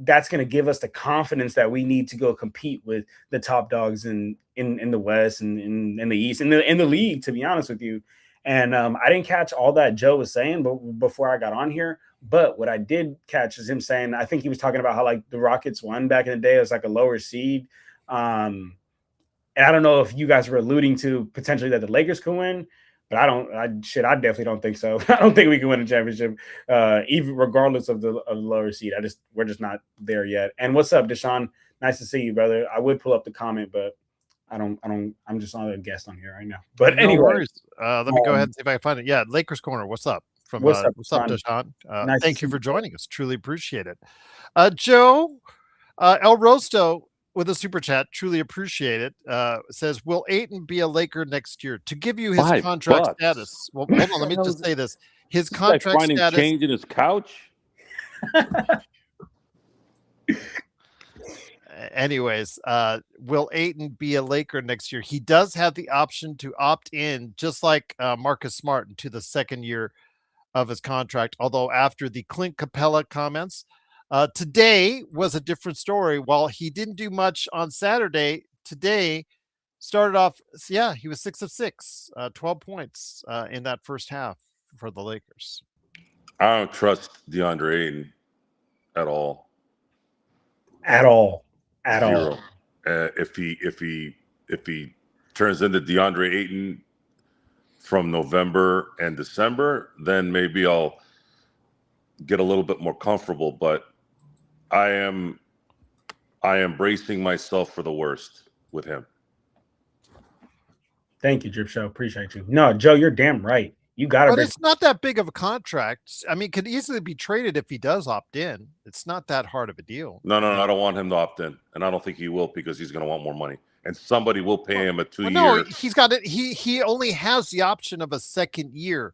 Speaker 3: that's going to give us the confidence that we need to go compete with the top dogs in the West and in the East, in the league, to be honest with you. And I didn't catch all that Joe was saying, but before I got on here. But what I did catch is him saying, I think he was talking about how like the Rockets won back in the day. It was like a lower seed. And I don't know if you guys were alluding to potentially that the Lakers could win, but I definitely don't think so. I don't think we can win a championship, even regardless of the lower seed. We're just not there yet. And what's up, Deshaun? Nice to see you, brother. I would pull up the comment, but I'm just not a guest on here right now. But
Speaker 1: no
Speaker 3: anyway,
Speaker 1: worries. Let me go ahead and see if I can find it. Yeah, Lakers Corner. What's up? What's up, Deshaun?
Speaker 3: Nice
Speaker 1: thank you for joining us. Truly appreciate it. Joe El Rosto with a super chat, truly appreciate it. Says, will Ayton be a Laker next year? To give you his contract status. Well, hold on, let me just say this. His contract status.
Speaker 2: Changing his couch.
Speaker 1: Anyways, will Ayton be a Laker next year? He does have the option to opt in, just like Marcus Smart, into the second year of his contract. Although after the Clint Capella comments, today was a different story. While he didn't do much on Saturday, today started off, yeah, he was 6 of 6, 12 points in that first half for the Lakers.
Speaker 2: I don't trust DeAndre Ayton at all.
Speaker 3: At all.
Speaker 2: Zero. If he turns into DeAndre Ayton from November and December, then maybe I'll get a little bit more comfortable. But I am bracing myself for the worst with him.
Speaker 3: Thank you, Drip Show. Appreciate you. No, Joe, you're damn right. You got it.
Speaker 1: But it's not that big of a contract. I mean, it could easily be traded if he does opt in. It's not that hard of a deal.
Speaker 2: No, I don't want him to opt in, and I don't think he will because he's going to want more money, and somebody will pay him a 2-year.
Speaker 1: No, he's got it. He only has the option of a second year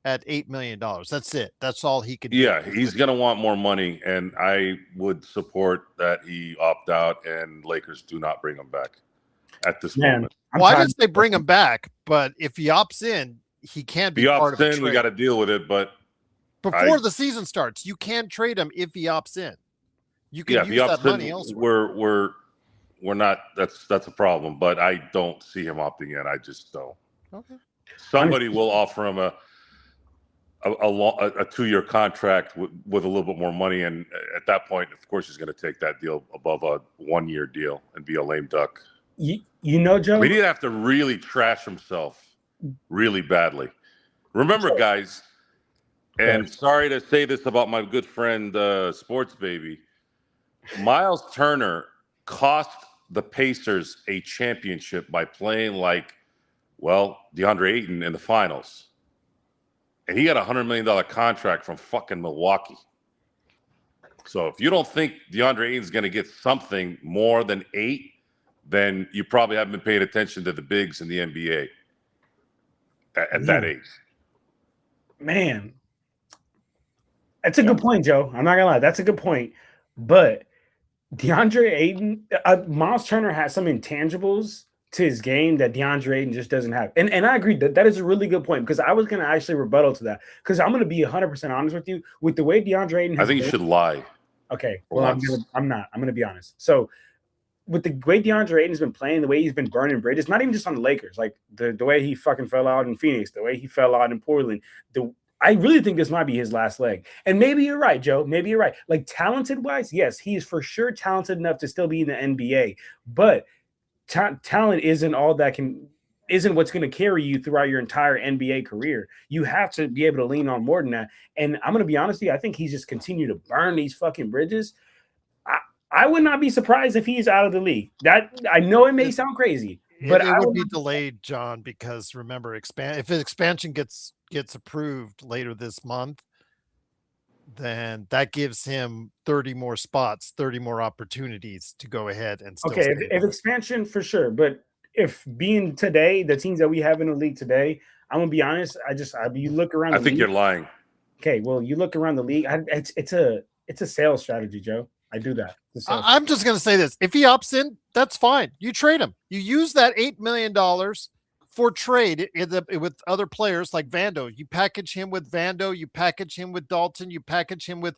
Speaker 1: at $8 million. That's it. That's all he could do.
Speaker 2: Yeah, he's going to want more money, and I would support that he opt out and Lakers do not bring him back at this moment.
Speaker 1: Well, I didn't say bring him back, but if he opts in, he can be part of the trade.
Speaker 2: We got to deal with it, but
Speaker 1: before the season starts, you can trade him if he opts in. You can use that money elsewhere.
Speaker 2: We're not. That's a problem, but I don't see him opting in. I just don't.
Speaker 1: Okay.
Speaker 2: Somebody will offer him a 2-year contract with a little bit more money, and at that point, of course, he's going to take that deal above a 1-year deal and be a lame duck.
Speaker 3: You know, Joe,
Speaker 2: he'd have to really trash himself really badly. Remember, guys, and sorry to say this about my good friend Sports Baby, Miles Turner cost the Pacers a championship by playing like, DeAndre Ayton in the finals. And he got a $100 million contract from fucking Milwaukee. So if you don't think DeAndre Ayton's going to get something more than 8, then you probably haven't been paying attention to the bigs in the NBA at that age.
Speaker 3: Man, that's a good point, Joe. I'm not gonna lie, that's a good point. But DeAndre Ayton, Miles Turner has some intangibles to his game that DeAndre Ayton just doesn't have. And I agree that is a really good point, because I was gonna actually rebuttal to that, because I'm gonna be 100% honest with you. With the way DeAndre Ayton has
Speaker 2: I think you should lie.
Speaker 3: Okay, well, I'm not. I'm gonna be honest. So with the way DeAndre Ayton's been playing, the way he's been burning bridges, not even just on the Lakers, like the way he fucking fell out in Phoenix, the way he fell out in Portland, I really think this might be his last leg. And maybe you're right, Joe. Maybe you're right. Like, talented-wise, yes, he is for sure talented enough to still be in the NBA. But talent isn't what's going to carry you throughout your entire NBA career. You have to be able to lean on more than that. And I'm going to be honest with you, I think he's just continued to burn these fucking bridges. I would not be surprised if he's out of the league. That I know it may sound crazy, but
Speaker 1: it would be delayed, John, because remember, if the expansion gets approved later this month, then that gives him 30 more spots, 30 more opportunities to go ahead and still
Speaker 3: okay. If expansion for sure, but if being today, the teams that we have in the league today, I'm gonna be honest. You look around.
Speaker 2: I think you're lying.
Speaker 3: Okay, well, you look around the league. It's a sales strategy, Joe. I do that.
Speaker 1: I'm just going to say this. If he opts in, that's fine. You trade him. You use that $8 million for trade with other players like Vando. You package him with Vando. You package him with Dalton. You package him with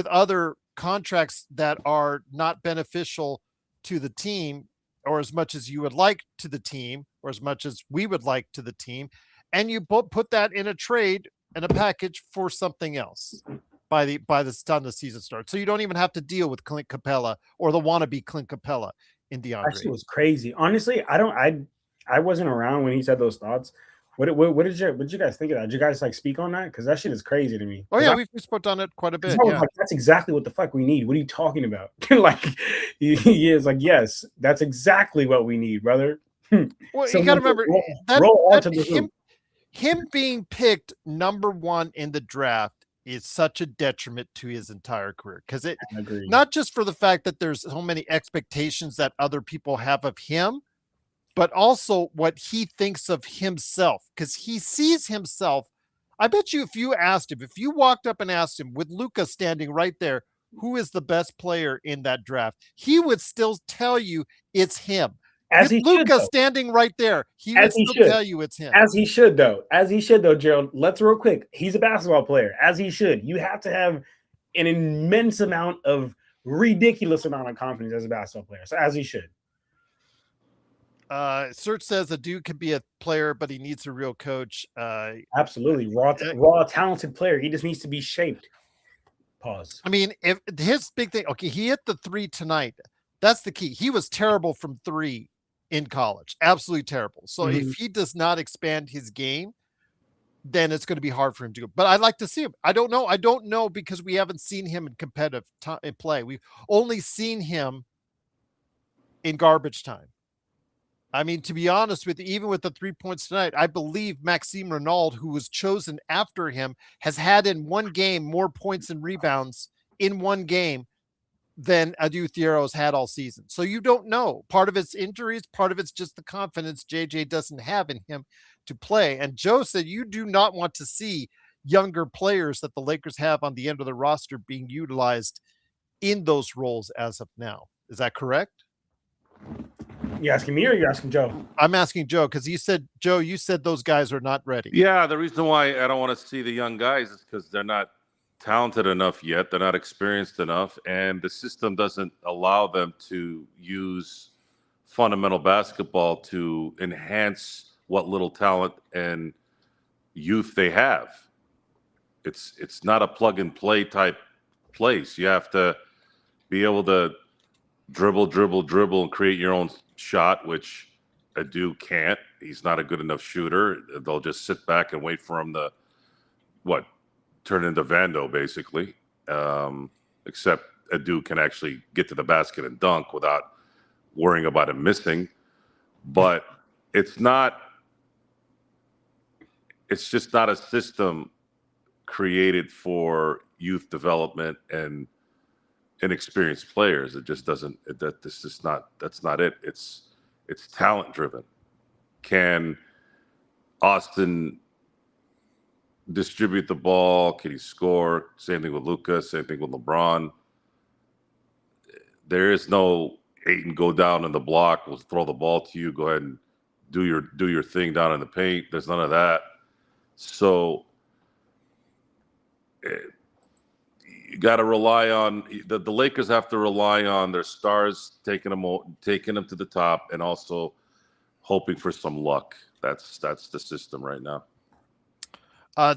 Speaker 1: other contracts that are not beneficial to the team, or as much as you would like to the team, or as much as we would like to the team, and you put that in a trade and a package for something else by the time the season starts. So you don't even have to deal with Clint Capella or the wannabe Clint Capella in DeAndre.
Speaker 3: That shit was crazy. Honestly, I wasn't around when he said those thoughts. What did you guys think of that? Did you guys like speak on that? Because that shit is crazy to me.
Speaker 1: Oh yeah, we spoke on it quite a bit.
Speaker 3: Yeah. Like, that's exactly what the fuck we need. What are you talking about? Like he is like, yes, that's exactly what we need, brother.
Speaker 1: Well, you got to remember him being picked number 1 in the draft is such a detriment to his entire career, because it not just for the fact that there's so many expectations that other people have of him, but also what he thinks of himself, because he sees himself. I bet you if you walked up and asked him, with Luka standing right there, who is the best player in that draft, he would still tell you it's him. With Luka standing right there, he would still tell you it's him.
Speaker 3: As he should, though, Gerald. Let's real quick. He's a basketball player, as he should. You have to have an immense amount of ridiculous amount of confidence as a basketball player. So as he should.
Speaker 1: Search says a dude could be a player, but he needs a real coach.
Speaker 3: Absolutely. Raw talented player. He just needs to be shaped. Pause.
Speaker 1: I mean, if his big thing, okay, he hit the 3 tonight. That's the key. He was terrible from 3 in college. Absolutely terrible. So if he does not expand his game, then it's going to be hard for him to go. But I'd like to see him. I don't know because we haven't seen him in competitive play. We've only seen him in garbage time. I mean, to be honest with you, even with the 3 points tonight, I believe Maxime Renaud, who was chosen after him, has had in one game more points and rebounds in one game than Adu Thiero has had all season. So you don't know. Part of it's injuries, part of it's just the confidence JJ doesn't have in him to play. And Joe said you do not want to see younger players that the Lakers have on the end of the roster being utilized in those roles as of now. Is that correct?
Speaker 3: You asking me or you asking Joe?
Speaker 1: I'm asking Joe, because you said those guys are not ready.
Speaker 2: Yeah, the reason why I don't want to see the young guys is because they're not talented enough yet. They're not experienced enough, and the system doesn't allow them to use fundamental basketball to enhance what little talent and youth they have. It's not a plug and play type place. You have to be able to dribble, and create your own shot, which Adu can't. He's not a good enough shooter. They'll just sit back and wait for him to turn into Vando, basically. Except Adu can actually get to the basket and dunk without worrying about him missing. But it's just not a system created for youth development and inexperienced players. It just doesn't. That's not it. It's talent driven. Can Austin distribute the ball? Can he score? Same thing with Luka. Same thing with LeBron. There is no Ayton go down in the block. We'll throw the ball to you. Go ahead and do your thing down in the paint. There's none of that. So you got to rely on the Lakers. Have to rely on their stars taking them to the top, and also hoping for some luck. That's the system right now.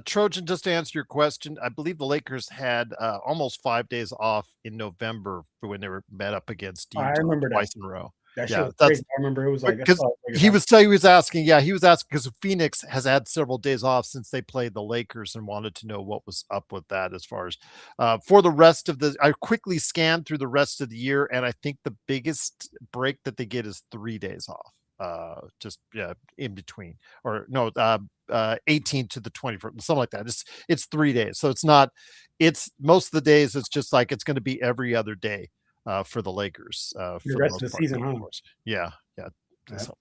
Speaker 1: Trojan, just to answer your question, I believe the Lakers had almost 5 days off in November for when they were met up against Utah twice in a row.
Speaker 3: That shit was crazy. I remember it was like
Speaker 1: because he was asking because Phoenix has had several days off since they played the Lakers and wanted to know what was up with that as far as for the rest of I quickly scanned through the rest of the year, and I think the biggest break that they get is 3 days off. In between, or no, 18 to the 21st, something like that. It's 3 days, so it's most of the days. It's just like it's going to be every other day for the Lakers for
Speaker 3: the rest of the season.
Speaker 1: Yeah. So,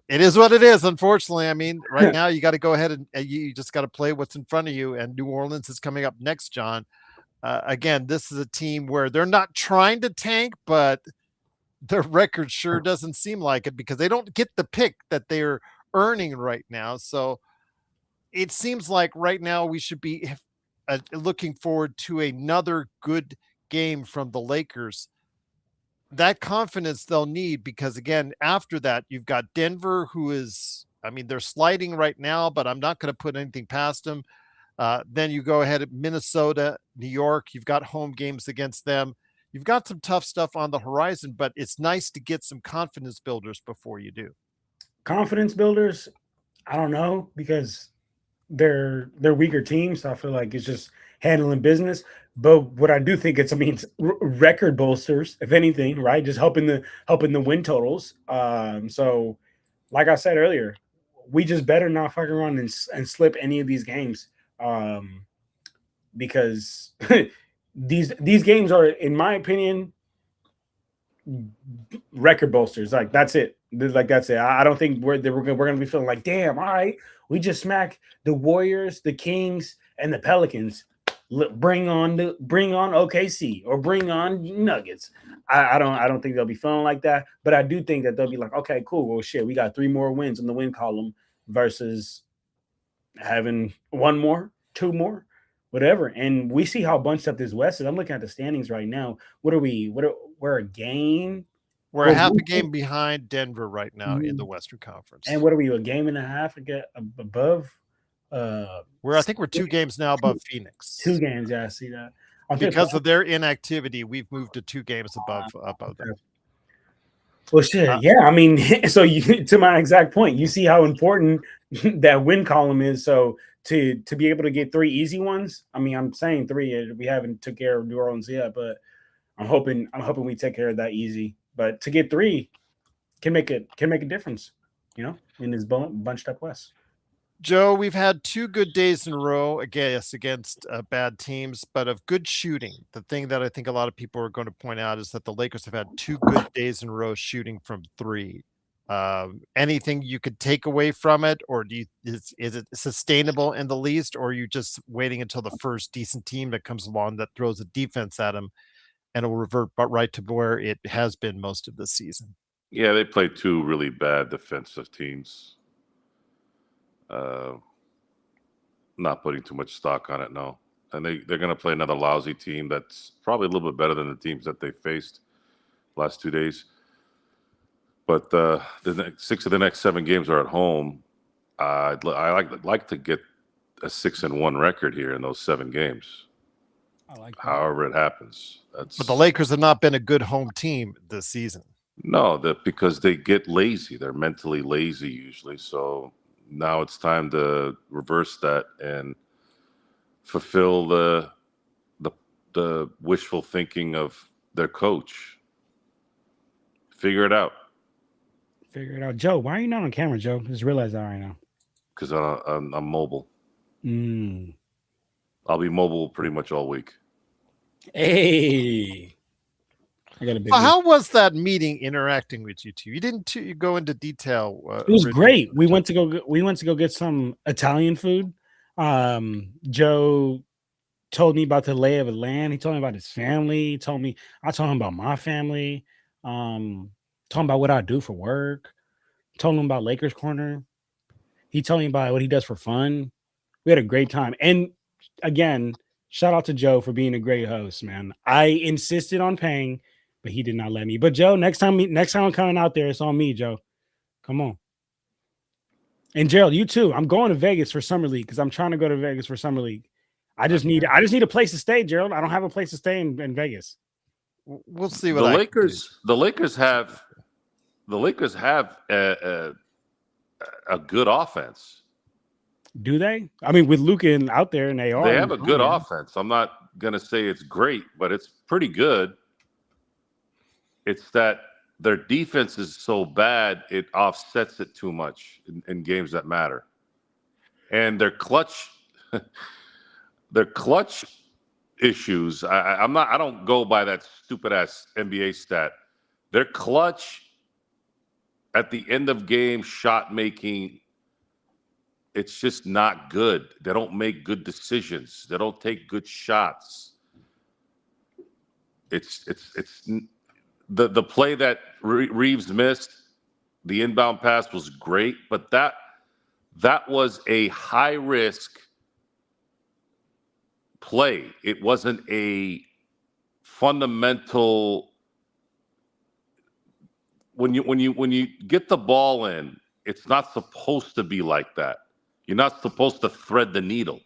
Speaker 1: it is what it is. Unfortunately, I mean, right now you got to go ahead and you just got to play what's in front of you. And New Orleans is coming up next, John. Again, this is a team where they're not trying to tank, but their record sure doesn't seem like it, because they don't get the pick that they're earning right now. So it seems like right now we should be looking forward to another good game from the Lakers. That confidence they'll need because, again, after that, you've got Denver, who is, I mean, they're sliding right now, but I'm not going to put anything past them. Then you go ahead at Minnesota, New York. You've got home games against them. You've got some tough stuff on the horizon, but it's nice to get some confidence builders before you do.
Speaker 3: Confidence builders, I don't know, because they're weaker teams. So I feel like it's just handling business. But what I do think it's record bolsters, if anything, right? Just helping the win totals. So like I said earlier, we just better not fuck around and slip any of these games. Because these games are, in my opinion, record bolsters. Like that's it. Like that's it. I don't think we're gonna be feeling like, damn, all right, we just smacked the Warriors, the Kings, and the Pelicans. Bring on OKC or bring on Nuggets. I don't think they'll be feeling like that, but I do think that they'll be like, okay, cool. Well, shit, we got 3 more wins in the win column versus having 1 more, 2 more, whatever. And we see how bunched up this West is. I'm looking at the standings right now. We're a game.
Speaker 1: We're a half a game behind Denver right now in the Western Conference.
Speaker 3: And what are we, a game and a half above?
Speaker 1: I think we're 2 games now above Phoenix.
Speaker 3: 2 games, yeah, I see that.
Speaker 1: Because of their inactivity, we've moved to 2 games above them.
Speaker 3: Well, shit, yeah. I mean, so to my exact point, you see how important that win column is. So to be able to get 3 easy ones, I mean, I'm saying 3. We haven't took care of New Orleans yet, but I'm hoping we take care of that easy. But to get 3 can make a difference, in this bunched up West.
Speaker 1: Joe, we've had 2 good days in a row, against bad teams, but of good shooting. The thing that I think a lot of people are going to point out is that the Lakers have had 2 good days in a row shooting from 3. Anything you could take away from it, or is it sustainable in the least, or are you just waiting until the first decent team that comes along that throws a defense at them and it will revert right to where it has been most of the season?
Speaker 2: Yeah, they played 2 really bad defensive teams. Not putting too much stock on it, no. And they're going to play another lousy team that's probably a little bit better than the teams that they faced last 2 days. But the 6 of the next 7 games are at home. I like to get a 6-1 record here in those 7 games.
Speaker 3: I like that.
Speaker 2: However it happens.
Speaker 1: But the Lakers have not been a good home team this season.
Speaker 2: No, because they get lazy. They're mentally lazy usually. So now it's time to reverse that and fulfill the wishful thinking of their coach. Figure it out.
Speaker 3: Joe, why are you not on camera, Joe? Just realize that right now.
Speaker 2: Because I'm mobile. I'll be mobile pretty much all week.
Speaker 3: Hey. I got a big
Speaker 1: how was that meeting interacting with you 2? You didn't go into detail.
Speaker 3: It was great. We went to go get some Italian food. Joe told me about the lay of the land. He told me about his family. I told him about my family. Told him about what I do for work. Told him about Lakers Corner. He told me about what he does for fun. We had a great time. And again, shout out to Joe for being a great host, man. I insisted on paying, but he did not let me. But Joe, next time I'm coming out there, it's on me, Joe. Come on. And Gerald, you too. I'm going to Vegas for Summer League because I'm trying to go to Vegas for Summer League. I just need a place to stay, Gerald. I don't have a place to stay in Vegas.
Speaker 1: We'll see what
Speaker 2: the Lakers have a good offense.
Speaker 3: Do they? I mean, with Luka out there, and they
Speaker 2: have a good offense. I'm not gonna say it's great, but it's pretty good. It's that their defense is so bad it offsets it too much in games that matter, and their clutch issues. I don't go by that stupid ass NBA stat. Their clutch at the end of game shot making, it's just not good. They don't make good decisions. They don't take good shots. It's the play that Reeves missed, the inbound pass was great, but that was a high risk play. It wasn't a fundamental. When you get the ball in, it's not supposed to be like that. You're not supposed to thread the needle.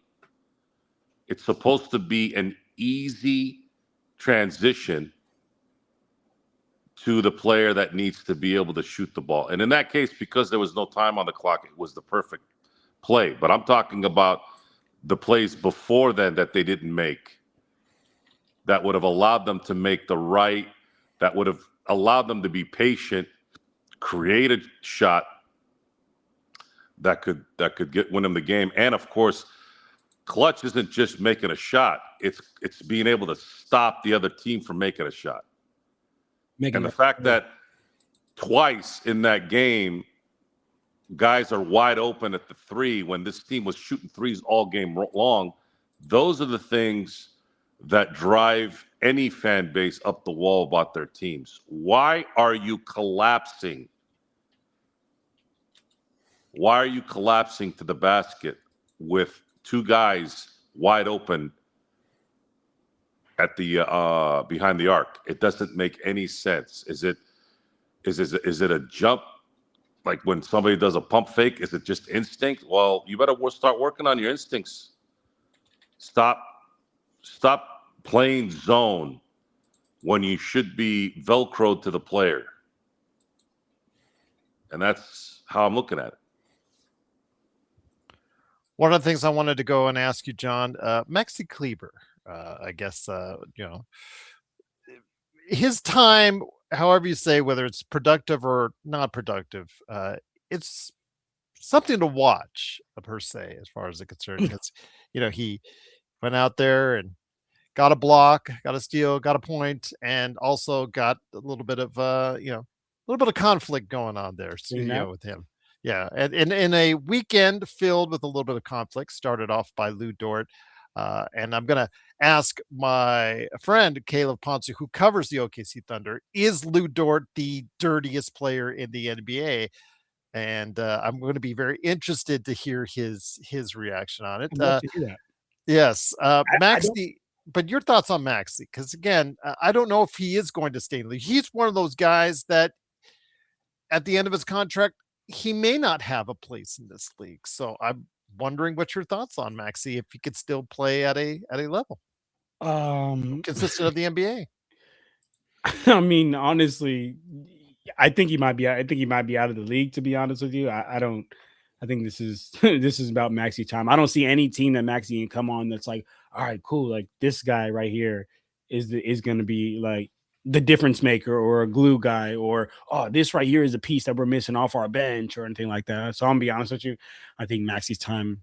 Speaker 2: It's supposed to be an easy transition to the player that needs to be able to shoot the ball. And in that case, because there was no time on the clock, it was the perfect play. But I'm talking about the plays before then that they didn't make, that would have allowed them to make the right, that would have allowed them to be patient, create a shot that could win them the game. And of course, clutch isn't just making a shot; it's being able to stop the other team from making a shot. And the fact that twice in that game, guys are wide open at the three when this team was shooting threes all game long, those are the things that drive any fan base up the wall about their teams. Why are you collapsing? Why are you collapsing to the basket with two guys wide open at the behind the arc? It doesn't make any sense. Is it a jump? Like when somebody does a pump fake, is it just instinct? Well, you better start working on your instincts. Stop playing zone when you should be Velcroed to the player. And that's how I'm looking at it.
Speaker 1: One of the things I wanted to go and ask you, John, Maxi Kleber, I guess, his time, however you say, whether it's productive or not productive, it's something to watch per se, as far as it's concerned, because, he went out there and got a block, got a steal, got a point, and also got a little bit of, a little bit of conflict going on there, with him. Yeah, and in a weekend filled with a little bit of conflict, started off by Lou Dort. And I'm going to ask my friend, Caleb Ponce, who covers the OKC Thunder, is Lou Dort the dirtiest player in the NBA? And I'm going to be very interested to hear his reaction on it.
Speaker 3: I'd love to hear that.
Speaker 1: Yes. Maxi, but your thoughts on Maxi? Because again, I don't know if he is going to stay in the league. He's one of those guys that at the end of his contract, he may not have a place in this league. So I'm wondering what your thoughts on Maxi, if he could still play at a level consistent of the NBA.
Speaker 3: I mean, honestly, I think he might be out of the league, to be honest with you. I think this is this is about Maxi time. I don't see any team that Maxi can come on that's like, all right, cool, like this guy right here is going to be like the difference maker or a glue guy, or this right here is a piece that we're missing off our bench or anything like that. So I'm gonna be honest with you, I think Maxi's time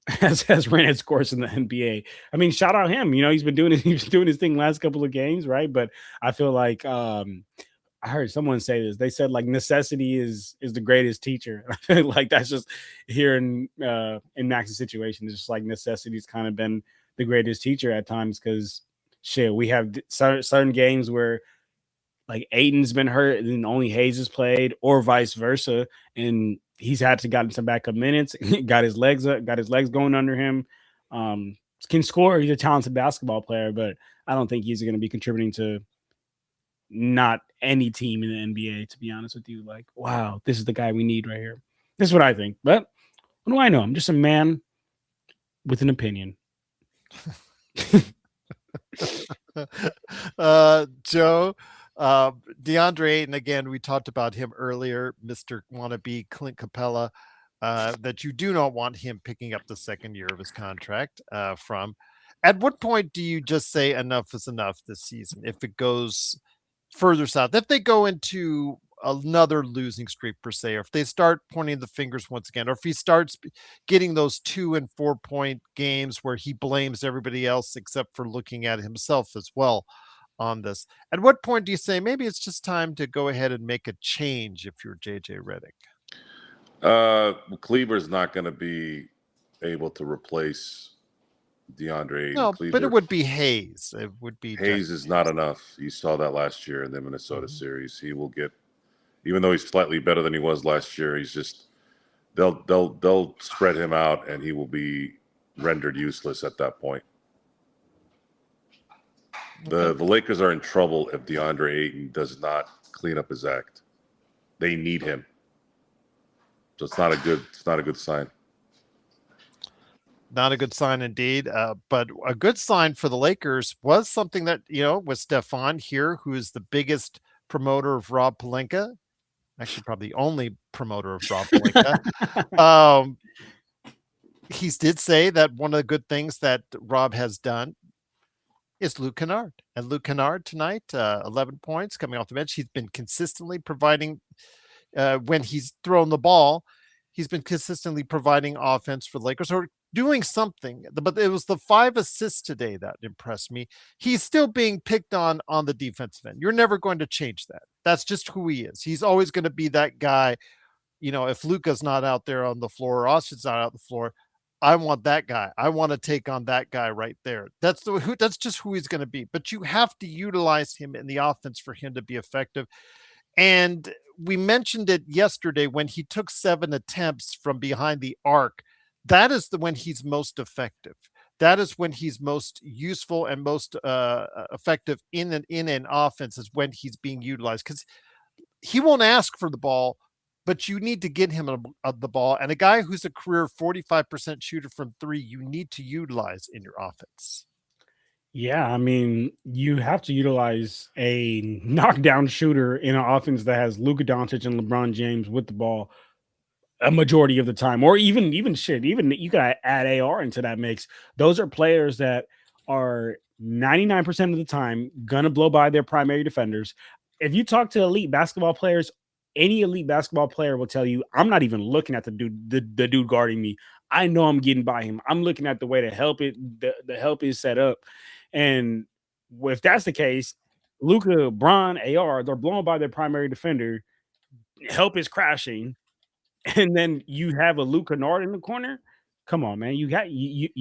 Speaker 3: has ran its course in the NBA. I mean, shout out him. He's been doing his thing last couple of games, right? But I feel like I heard someone say this. They said like necessity is the greatest teacher. I feel like that's just here in Maxi's situation. It's just like necessity's kind of been the greatest teacher at times, because we have certain games where like Aiden's been hurt and only Hayes has played, or vice versa, and he's had to gotten some backup minutes, got his legs going under him. Can score. He's a talented basketball player, but I don't think he's going to be contributing to not any team in the NBA, to be honest with you. Like, wow, this is the guy we need right here. This is what I think. But what do I know? I'm just a man with an opinion.
Speaker 1: Joe, DeAndre Ayton, again, we talked about him earlier, Mr. Wannabe Clint Capella, that you do not want him picking up the second year of his contract from. At what point do you just say enough is enough this season? If it goes further south, if they go into another losing streak per se, or if they start pointing the fingers once again, or if he starts getting those 2 and 4 point games where he blames everybody else except for looking at himself as well on this, at what point do you say maybe it's just time to go ahead and make a change if you're JJ Redick?
Speaker 2: Kleber's not going to be able to replace DeAndre.
Speaker 1: No,
Speaker 2: Kleber.
Speaker 1: but it would be Hayes. It would be
Speaker 2: Hayes is not enough. You saw that last year in the Minnesota series. He will get, even though he's slightly better than he was last year, he's just they'll spread him out and he will be rendered useless at that point. The Lakers are in trouble if DeAndre Ayton does not clean up his act. They need him. So it's not a good sign.
Speaker 1: Not a good sign indeed. But a good sign for the Lakers was something that, with Stefan here, who is the biggest promoter of Rob Pelinka, actually probably the only promoter of Rob Pelinka. He did say that one of the good things that Rob has done is Luke Kennard. And Luke Kennard tonight, 11 points coming off the bench. He's been consistently providing, when he's thrown the ball, he's been consistently providing offense for the Lakers, or doing something. But it was the 5 assists today that impressed me. He's still being picked on the defensive end. You're never going to change that. That's just who he is. He's always going to be that guy. If Luka's not out there on the floor, or Austin's not out the floor, I want that guy. I want to take on that guy right there. That's just who he's going to be. But you have to utilize him in the offense for him to be effective. And we mentioned it yesterday when he took 7 attempts from behind the arc. That is when he's most effective. That is when he's most useful and most effective in an offense, is when he's being utilized, because he won't ask for the ball, but you need to get him the ball. And a guy who's a career 45% shooter from 3, you need to utilize in your offense.
Speaker 3: Yeah, I mean, you have to utilize a knockdown shooter in an offense that has Luka Doncic and LeBron James with the ball a majority of the time, or even you gotta add AR into that mix. Those are players that are 99% of the time gonna blow by their primary defenders. If you talk to elite basketball players, any elite basketball player will tell you, I'm not even looking at the dude guarding me. I know I'm getting by him. I'm looking at the way the help is set up. And if that's the case, Luka, Bron, AR, they're blown by their primary defender. Help is crashing. And then you have a Luke Kennard in the corner. Come on, man. You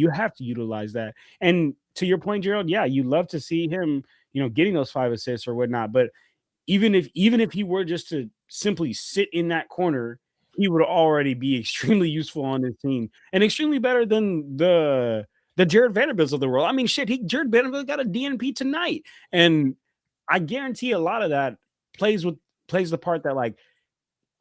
Speaker 3: have to utilize that. And to your point, Gerald, yeah, you love to see him, getting those 5 assists or whatnot. But even if he were just to simply sit in that corner, he would already be extremely useful on this team and extremely better than the Jared Vanderbilts of the world. I mean, shit, Jared Vanderbilt got a DNP tonight. And I guarantee a lot of that plays the part that, like,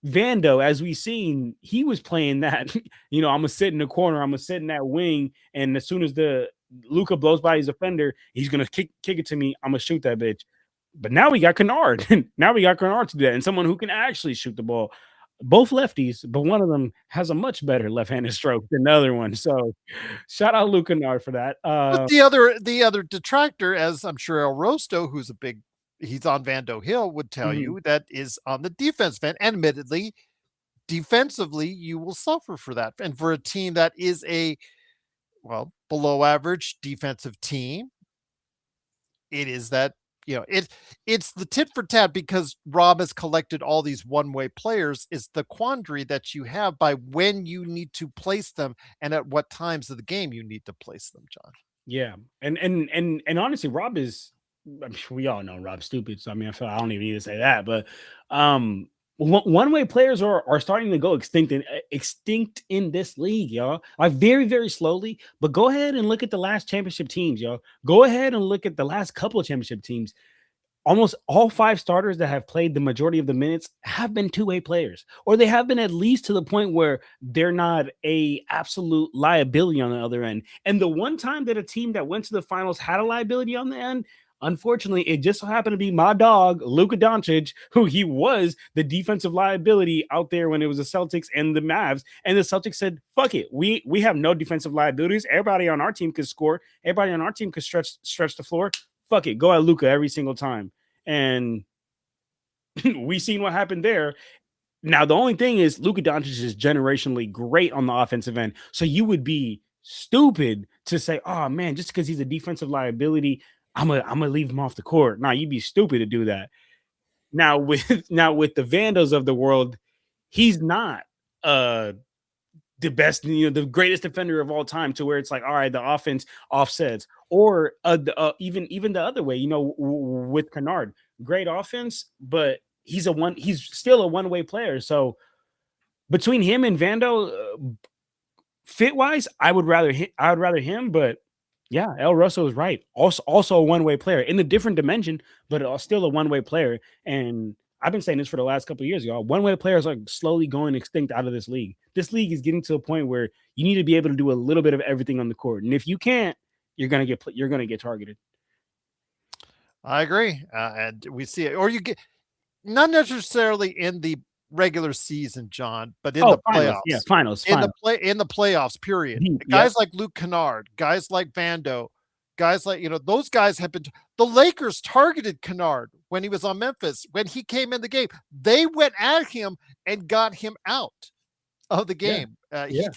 Speaker 3: Vando, as we've seen, he was playing that, I'm gonna sit in the corner, I'm gonna sit in that wing, and as soon as the Luka blows by his defender, he's gonna kick it to me, I'm gonna shoot that bitch. But now we got Kennard. Now we got Kennard to do that, and someone who can actually shoot the ball. Both lefties, but one of them has a much better left-handed stroke than the other one. So shout out Luke Kennard for that.
Speaker 1: But the other detractor, as I'm sure El Rosto, who's he's on Vando Hill, would tell you, that is on the defense end. Admittedly, defensively, you will suffer for that. And for a team that is a below average defensive team, it is that, it's the tit for tat, because Rob has collected all these one-way players, is the quandary that you have by when you need to place them and at what times of the game you need to place them, John.
Speaker 3: Yeah. And honestly, Rob is, we all know Rob's stupid. So I mean, I don't even need to say that, but one-way players are starting to go extinct in this league, y'all. Like, very, very slowly. But go ahead and look at the last championship teams, y'all. Go ahead and look at the last couple of championship teams. Almost all 5 starters that have played the majority of the minutes have been two-way players, or they have been at least to the point where they're not a absolute liability on the other end. And the one time that a team that went to the finals had a liability on the end, unfortunately, it just so happened to be my dog, Luka Doncic, who he was the defensive liability out there when it was the Celtics and the Mavs. And the Celtics said, fuck it. We have no defensive liabilities. Everybody on our team could score. Everybody on our team could stretch the floor. Fuck it. Go at Luka every single time. And we seen what happened there. Now, the only thing is Luka Doncic is generationally great on the offensive end. So you would be stupid to say, oh, man, just because he's a defensive liability, I'm gonna leave him off the court. Nah, you'd be stupid to do that. Now with the Vandos of the world, he's not the best, the greatest defender of all time, to where it's like, all right, the offense offsets, or even the other way, with Kennard, great offense, but he's still a one-way player. So between him and Vando, fit wise, I would rather him, but Yeah, El Russo is right. Also a one-way player in a different dimension, but still a one-way player. And I've been saying this for the last couple of years, y'all. One-way players are slowly going extinct out of this league. This league is getting to a point where you need to be able to do a little bit of everything on the court, and if you can't, you're gonna get targeted.
Speaker 1: I agree, and we see it, or you get not necessarily in the regular season, John, but in the
Speaker 3: Finals,
Speaker 1: playoffs.
Speaker 3: yeah, finals.
Speaker 1: In the playoffs, period. Guys like Luke Kennard, guys like Vando, guys like those guys have been. The Lakers targeted Kennard when he was on Memphis. When he came in the game, they went at him and got him out of the game.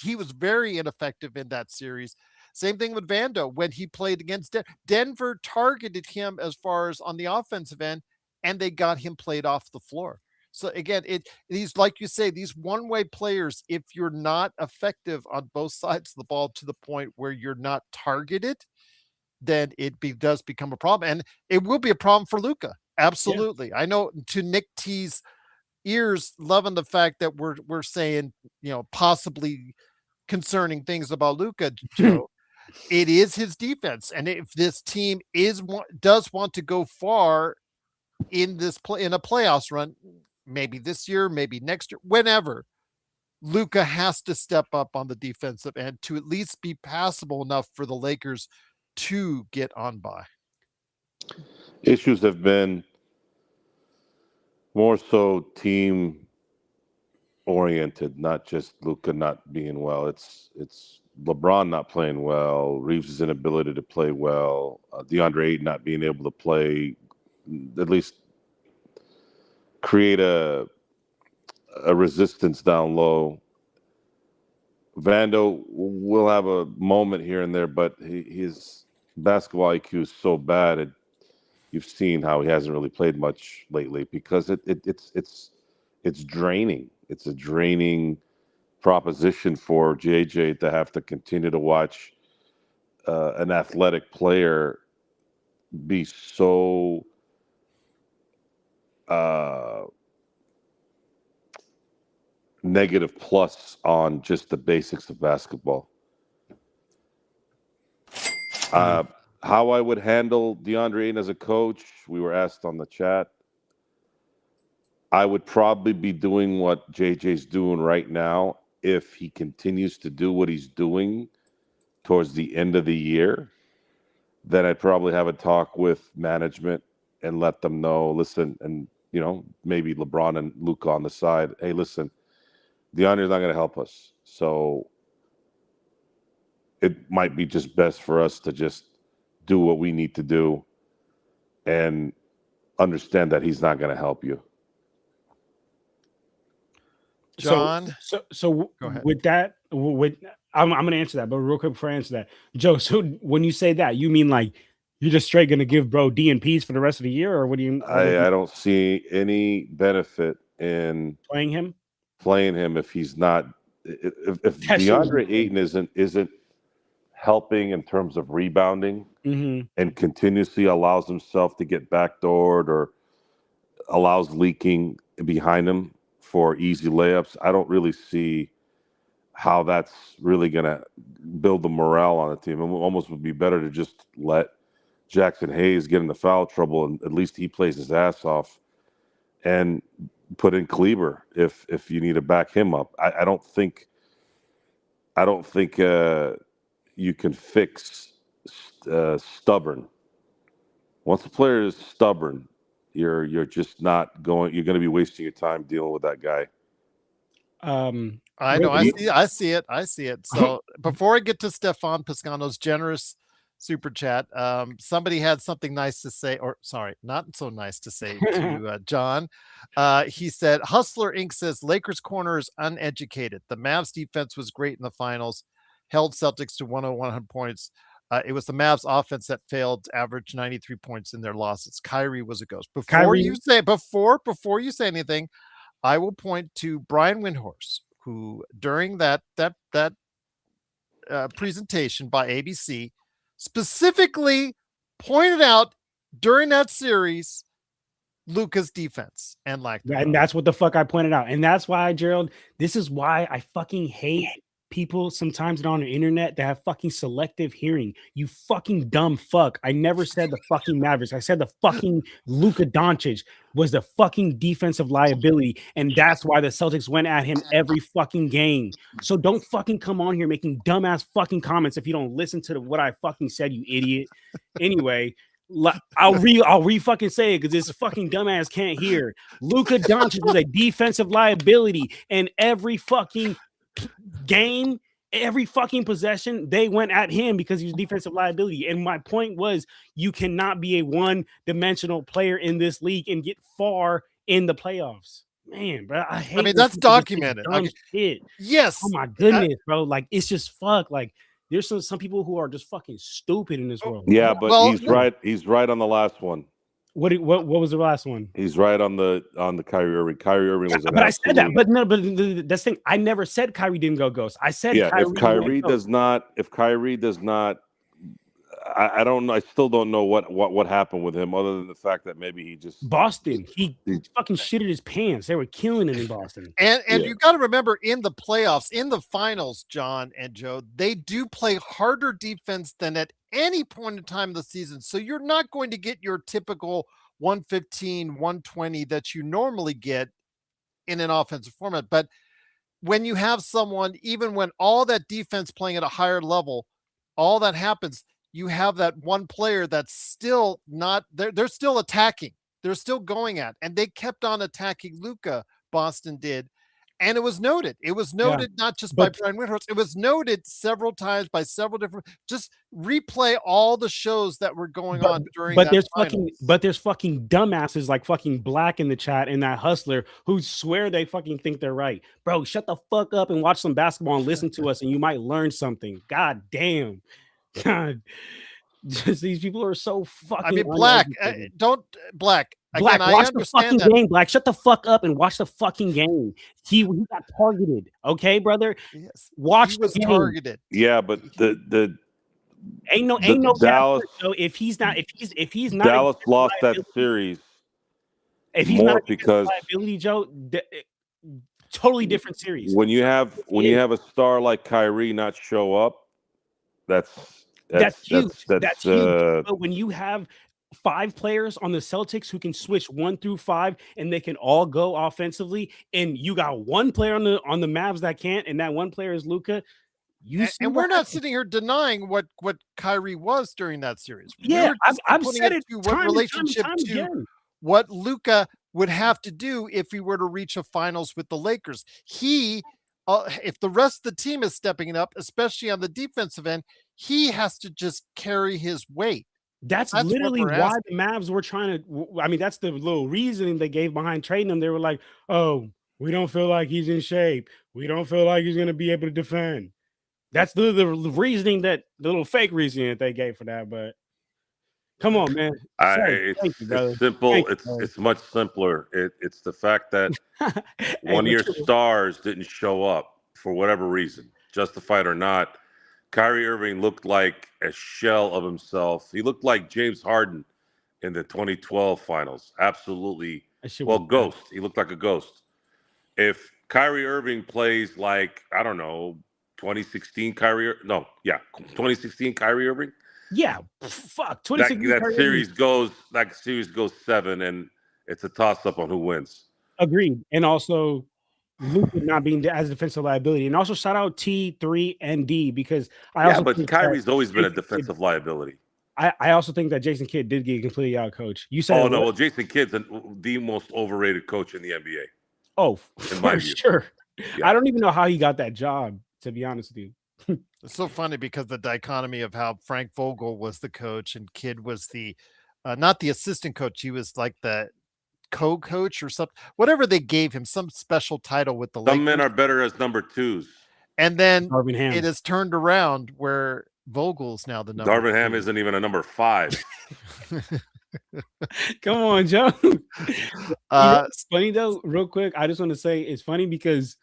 Speaker 1: He was very ineffective in that series. Same thing with Vando when he played against Denver, targeted him as far as on the offensive end, and they got him played off the floor. So again, these, like you say, these one-way players, if you're not effective on both sides of the ball to the point where you're not targeted, then does become a problem. And it will be a problem for Luka. Absolutely. Yeah. I know, to Nick T's ears, loving the fact that we're saying, possibly concerning things about Luka, Joe. It is his defense. And if this team does want to go far in a playoffs run, maybe this year, maybe next year, whenever, Luka has to step up on the defensive end to at least be passable enough for the Lakers to get on by.
Speaker 2: Issues have been more so team oriented, not just Luka not being well. It's LeBron not playing well, Reeves' inability to play well, DeAndre Ayton not being able to play, at least create a resistance down low. Vando will have a moment here and there, but his basketball IQ is so bad. You've seen how he hasn't really played much lately because it's draining. It's a draining proposition for JJ to have to continue to watch an athletic player be so negative plus on just the basics of basketball. How I would handle DeAndre Ayton as a coach, we were asked on the chat. I would probably be doing what JJ's doing right now if he continues to do what he's doing towards the end of the year. Then I'd probably have a talk with management and let them know, listen, and maybe LeBron and Luka on the side, hey, listen, DeAndre's not going to help us. So it might be just best for us to just do what we need to do and understand that he's not going to help you.
Speaker 1: John,
Speaker 3: so with that, I'm going to answer that, but real quick before I answer that, Joe. So when you say that, you mean like you're just straight going to give bro DNPs for the rest of the year, or what do you?
Speaker 2: I don't see any benefit in
Speaker 3: playing him
Speaker 2: if he's not. If DeAndre Ayton isn't helping in terms of rebounding and continuously allows himself to get backdoored or allows leaking behind him for easy layups, I don't really see how that's really going to build the morale on the team. It almost would be better to just let Jackson Hayes get into foul trouble and at least he plays his ass off, and put in Kleber if you need to back him up. I don't think you can fix stubborn. Once a player is stubborn, you're just not going. You're going to be wasting your time dealing with that guy.
Speaker 1: I know. I see it. So before I get to Stefan Piscano's generous super chat, somebody had something nice to say, or sorry, not so nice to say to John. He said, Hustler Inc. says Lakers corner is uneducated. The Mavs defense was great in the finals, held Celtics to 101 points. It was the Mavs offense that failed to average 93 points in their losses. Kyrie was a ghost. Before you say anything, I will point to Brian Windhorst, who during that presentation by ABC specifically pointed out during that series Luka's defense and
Speaker 3: that's what the fuck I pointed out. And that's why, Gerald, this is why I fucking hate people sometimes on the internet that have fucking selective hearing. You fucking dumb fuck. I never said the fucking Mavericks. I said the fucking Luka Doncic was the fucking defensive liability, and that's why the Celtics went at him every fucking game. So don't fucking come on here making dumbass fucking comments if you don't listen to what I fucking said, you idiot. Anyway, I'll re fucking say it because this fucking dumbass can't hear. Luka Doncic was a defensive liability, and every fucking game, every fucking possession, they went at him because he was defensive liability. And my point was, you cannot be a one-dimensional player in this league and get far in the playoffs. Man, bro, I mean,
Speaker 1: that's documented.
Speaker 3: Shit.
Speaker 1: Yes.
Speaker 3: Oh my goodness, bro. Like, it's just fuck. Like, there's some people who are just fucking stupid in this world.
Speaker 2: Yeah, but he's right. He's right on the last one.
Speaker 3: What was the last one?
Speaker 2: He's right on the Kyrie Irving. Kyrie Irving was an
Speaker 3: but I said that, but no, but that's the thing. I never said Kyrie didn't go ghost. I said
Speaker 2: if Kyrie does not, I don't know. I still don't know what happened with him, other than the fact that maybe he just
Speaker 3: Boston. He fucking shitted his pants. They were killing him in Boston.
Speaker 1: And you got to remember, in the playoffs, in the finals, John and Joe, they do play harder defense than at any point in time of the season. So you're not going to get your typical 115, 120 that you normally get in an offensive format. But when you have someone, even when all that defense playing at a higher level, all that happens, you have that one player that's still not there. They're still attacking. They're still going at, and they kept on attacking Luka. Boston did. And it was noted. It was noted not just by Brian Windhorst. It was noted several times by several different. Just replay all the shows that were going on during. But
Speaker 3: there's fucking dumbasses like fucking Black in the chat and that Hustler who swear they fucking think they're right, bro. Shut the fuck up and watch some basketball and listen to us, and you might learn something. God damn, God. Just these people are so fucking.
Speaker 1: I mean, Black, Black.
Speaker 3: Black,
Speaker 1: again,
Speaker 3: watch the fucking game. Black, shut the fuck up and watch the fucking game. He got targeted. Okay, brother.
Speaker 1: Yes,
Speaker 3: watch the game.
Speaker 1: Targeted.
Speaker 2: Yeah, but the
Speaker 3: ain't no
Speaker 2: Dallas.
Speaker 3: So if he's not
Speaker 2: Dallas lost that series.
Speaker 3: If he's not because liability, Joe, totally different series.
Speaker 2: When you have a star like Kyrie not show up, that's huge. That's huge.
Speaker 3: But when you have 5 players on the Celtics who can switch 1 through 5 and they can all go offensively, and you got one player on the Mavs that can't, and that one player is Luka.
Speaker 1: And we're not sitting here denying what Kyrie was during that series.
Speaker 3: Yeah, I've said it.
Speaker 1: What relationship to what Luka would have to do if he were to reach a finals with the Lakers. If the rest of the team is stepping up, especially on the defensive end, he has to just carry his weight.
Speaker 3: That's literally why the Mavs were trying to. I mean, that's the little reasoning they gave behind trading him. They were like, "Oh, we don't feel like he's in shape. We don't feel like he's going to be able to defend." That's the reasoning, that the little fake reasoning that they gave for that. But come on, man.
Speaker 2: It's simple. It's much simpler. It's the fact that one of your stars didn't show up for whatever reason, justified or not. Kyrie Irving looked like a shell of himself. He looked like James Harden in the 2012 finals. Absolutely. Ghost. He looked like a ghost. If Kyrie Irving plays like, I don't know, 2016 Kyrie Irving.
Speaker 3: Yeah, fuck. 2016
Speaker 2: that series goes 7, and it's a toss-up on who wins.
Speaker 3: Agreed. And also Luka not being as a defensive liability. And also shout out T3 and D, because
Speaker 2: but Kyrie's always been a defensive liability.
Speaker 3: I also think that Jason Kidd did get completely out coached. You said,
Speaker 2: well, Jason Kidd's the most overrated coach in the NBA.
Speaker 3: Oh, for sure. Yeah. I don't even know how he got that job, to be honest with you.
Speaker 1: It's so funny because the dichotomy of how Frank Vogel was the coach and Kidd was the not the assistant coach. He was like the co-coach or something, whatever they gave him, some special title with the Lakers.
Speaker 2: Some men are better as number 2s.
Speaker 1: And then it has turned around where Vogel's now the number.
Speaker 2: Darvin Ham isn't even a number 5.
Speaker 3: Come on, Joe. It's funny though, real quick. I just want to say it's funny because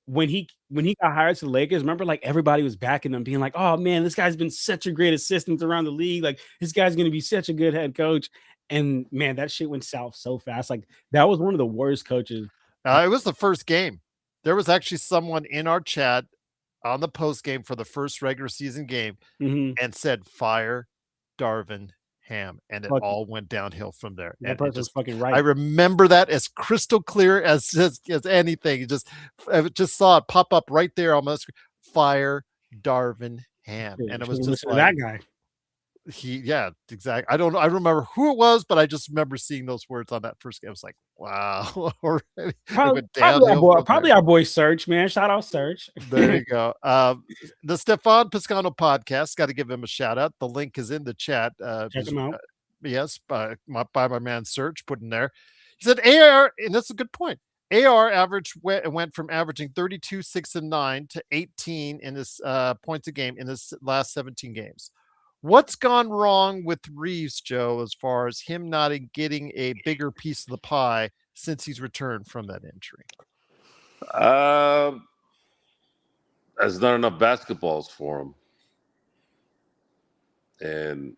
Speaker 3: when he got hired to the Lakers, remember, like, everybody was backing him, being like, "Oh man, this guy's been such a great assistant around the league. Like, this guy's gonna be such a good head coach." And man, that shit went south so fast. Like, that was one of the worst coaches.
Speaker 1: It was the first game. There was actually someone in our chat on the post game for the first regular season game
Speaker 3: Mhm.
Speaker 1: and said, "Fire Darvin Ham," and it
Speaker 3: Fuck,
Speaker 1: all went downhill from there.
Speaker 3: that
Speaker 1: And it
Speaker 3: person's
Speaker 1: just,
Speaker 3: fucking
Speaker 1: I
Speaker 3: right.
Speaker 1: remember that as crystal clear as anything. I just saw it pop up right there on my screen. Fire Darvin Ham,
Speaker 3: Shit,
Speaker 1: and
Speaker 3: you
Speaker 1: it was
Speaker 3: should've
Speaker 1: just
Speaker 3: listened to
Speaker 1: like
Speaker 3: that guy.
Speaker 1: yeah, exactly. I don't know. I remember who it was, but I just remember seeing those words on that first game. I was like, wow, already it
Speaker 3: Probably,
Speaker 1: went downhill from there.
Speaker 3: our boy Serge, man. Shout out Serge.
Speaker 1: There you go. The Stefan Piscano podcast, got to give him a shout out. The link is in the chat.
Speaker 3: Check him out.
Speaker 1: Yes, by my man Serge, put in there. He said AR, and that's a good point. AR average went from averaging 32, 6, and 9 to 18 in his points a game in his last 17 games. What's gone wrong with Reeves, Joe, as far as him not getting a bigger piece of the pie since he's returned from that injury?
Speaker 2: There's not enough basketballs for him, and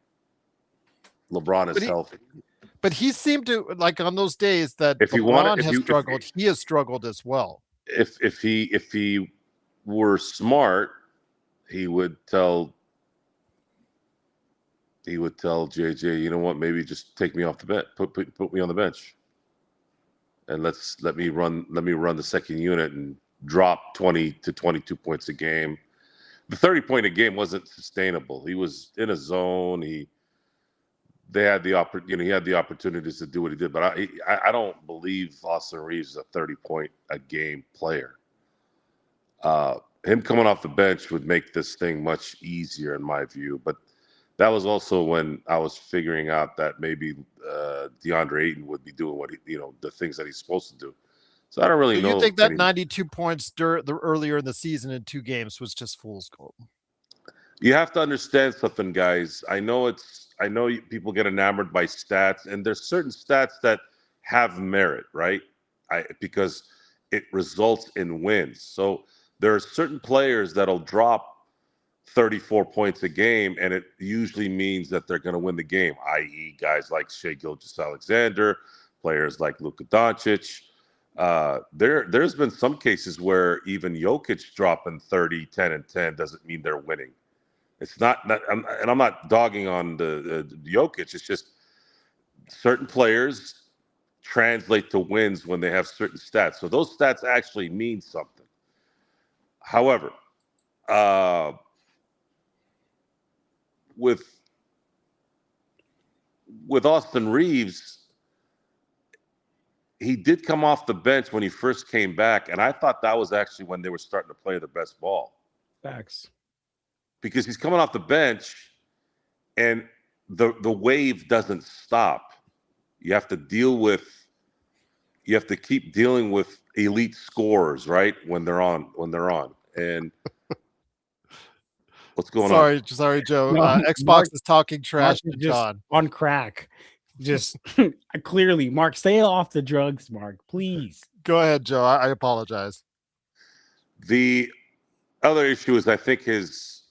Speaker 2: LeBron is healthy.
Speaker 1: But he seemed to, like, on those days that
Speaker 2: If you
Speaker 1: LeBron
Speaker 2: want,
Speaker 1: has struggled, he has struggled as well.
Speaker 2: If he were smart, he would tell JJ, you know what? Maybe just take me off the bench, put me on the bench, and let me run the second unit and drop 20 to 22 points a game. The 30-point a game wasn't sustainable. He was in a zone. He had the opportunities to do what he did, but I don't believe Austin Reeves is a 30-point a game player. Him coming off the bench would make this thing much easier in my view, but that was also when I was figuring out that maybe DeAndre Ayton would be doing the things that he's supposed to do. So I don't really know.
Speaker 1: You think that 92 points earlier in the season in 2 games was just fool's gold?
Speaker 2: You have to understand something, guys. I know people get enamored by stats, and there's certain stats that have merit, right? Because it results in wins. So there are certain players that'll drop 34 points a game, and it usually means that they're going to win the game, i.e. guys like Shai Gilgeous-Alexander, players like Luka Doncic. There's been some cases where even Jokic dropping 30, 10, and 10 doesn't mean they're winning. It's not and I'm not dogging on the Jokic. It's just certain players translate to wins when they have certain stats. So those stats actually mean something. However, with Austin Reeves, he did come off the bench when he first came back, and I thought that was actually when they were starting to play their best ball.
Speaker 3: Facts.
Speaker 2: Because he's coming off the bench, and the wave doesn't stop. You have to keep dealing with elite scorers, right? When they're on. And what's going on?
Speaker 1: Sorry, Joe.
Speaker 3: No,
Speaker 1: Xbox
Speaker 3: Mark
Speaker 1: is talking trash
Speaker 3: is
Speaker 1: to
Speaker 3: just
Speaker 1: John.
Speaker 3: on crack. Just clearly, Mark, stay off the drugs, Mark, please.
Speaker 1: Go ahead, Joe. I apologize.
Speaker 2: The other issue is I think his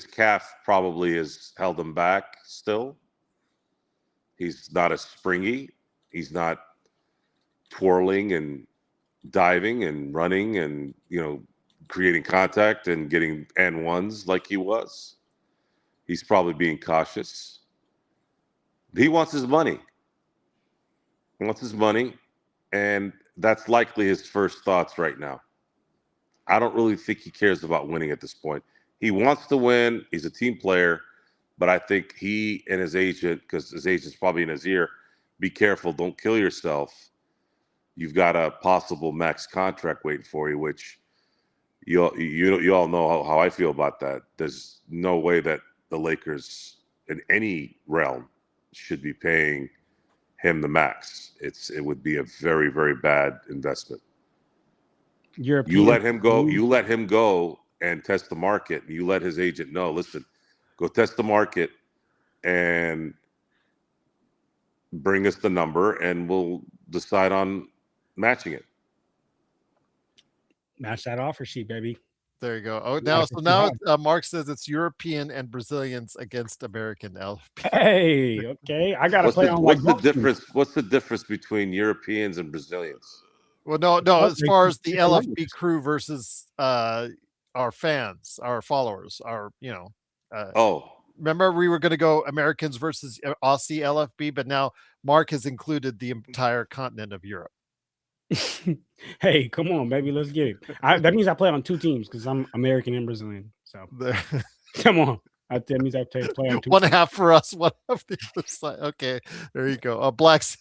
Speaker 2: calf probably has held him back still. He's not as springy. He's not twirling and diving and running and, creating contact and getting N1s like he was. He's probably being cautious. He wants his money. And that's likely his first thoughts right now. I don't really think he cares about winning at this point. He wants to win. He's a team player. But I think he and his agent, because his agent's probably in his ear, be careful. Don't kill yourself. You've got a possible max contract waiting for you, which you all know how I feel about that. There's no way that the Lakers in any realm should be paying him the max. It would be a very, very bad investment. You let him go and test the market. You let his agent know, listen, go test the market and bring us the number and we'll decide on matching it.
Speaker 3: Match that offer sheet, baby.
Speaker 1: There you go. Oh, now Mark says it's European and Brazilians against American.
Speaker 3: Hey, okay. I gotta play on
Speaker 2: what's the difference? What's the difference between Europeans and Brazilians?
Speaker 1: Well, no. As far as the
Speaker 3: Different
Speaker 1: LFB
Speaker 3: languages.
Speaker 1: crew versus our fans, our followers,
Speaker 2: Oh,
Speaker 1: remember we were going to go Americans versus Aussie LFB, but now Mark has included the entire continent of Europe.
Speaker 3: Hey, come on, baby, let's get it. That means I play on 2 teams because I'm American and Brazilian. So come on, that means I play on 2.
Speaker 1: One half for us, one half the other side. Okay, there you go. Blacks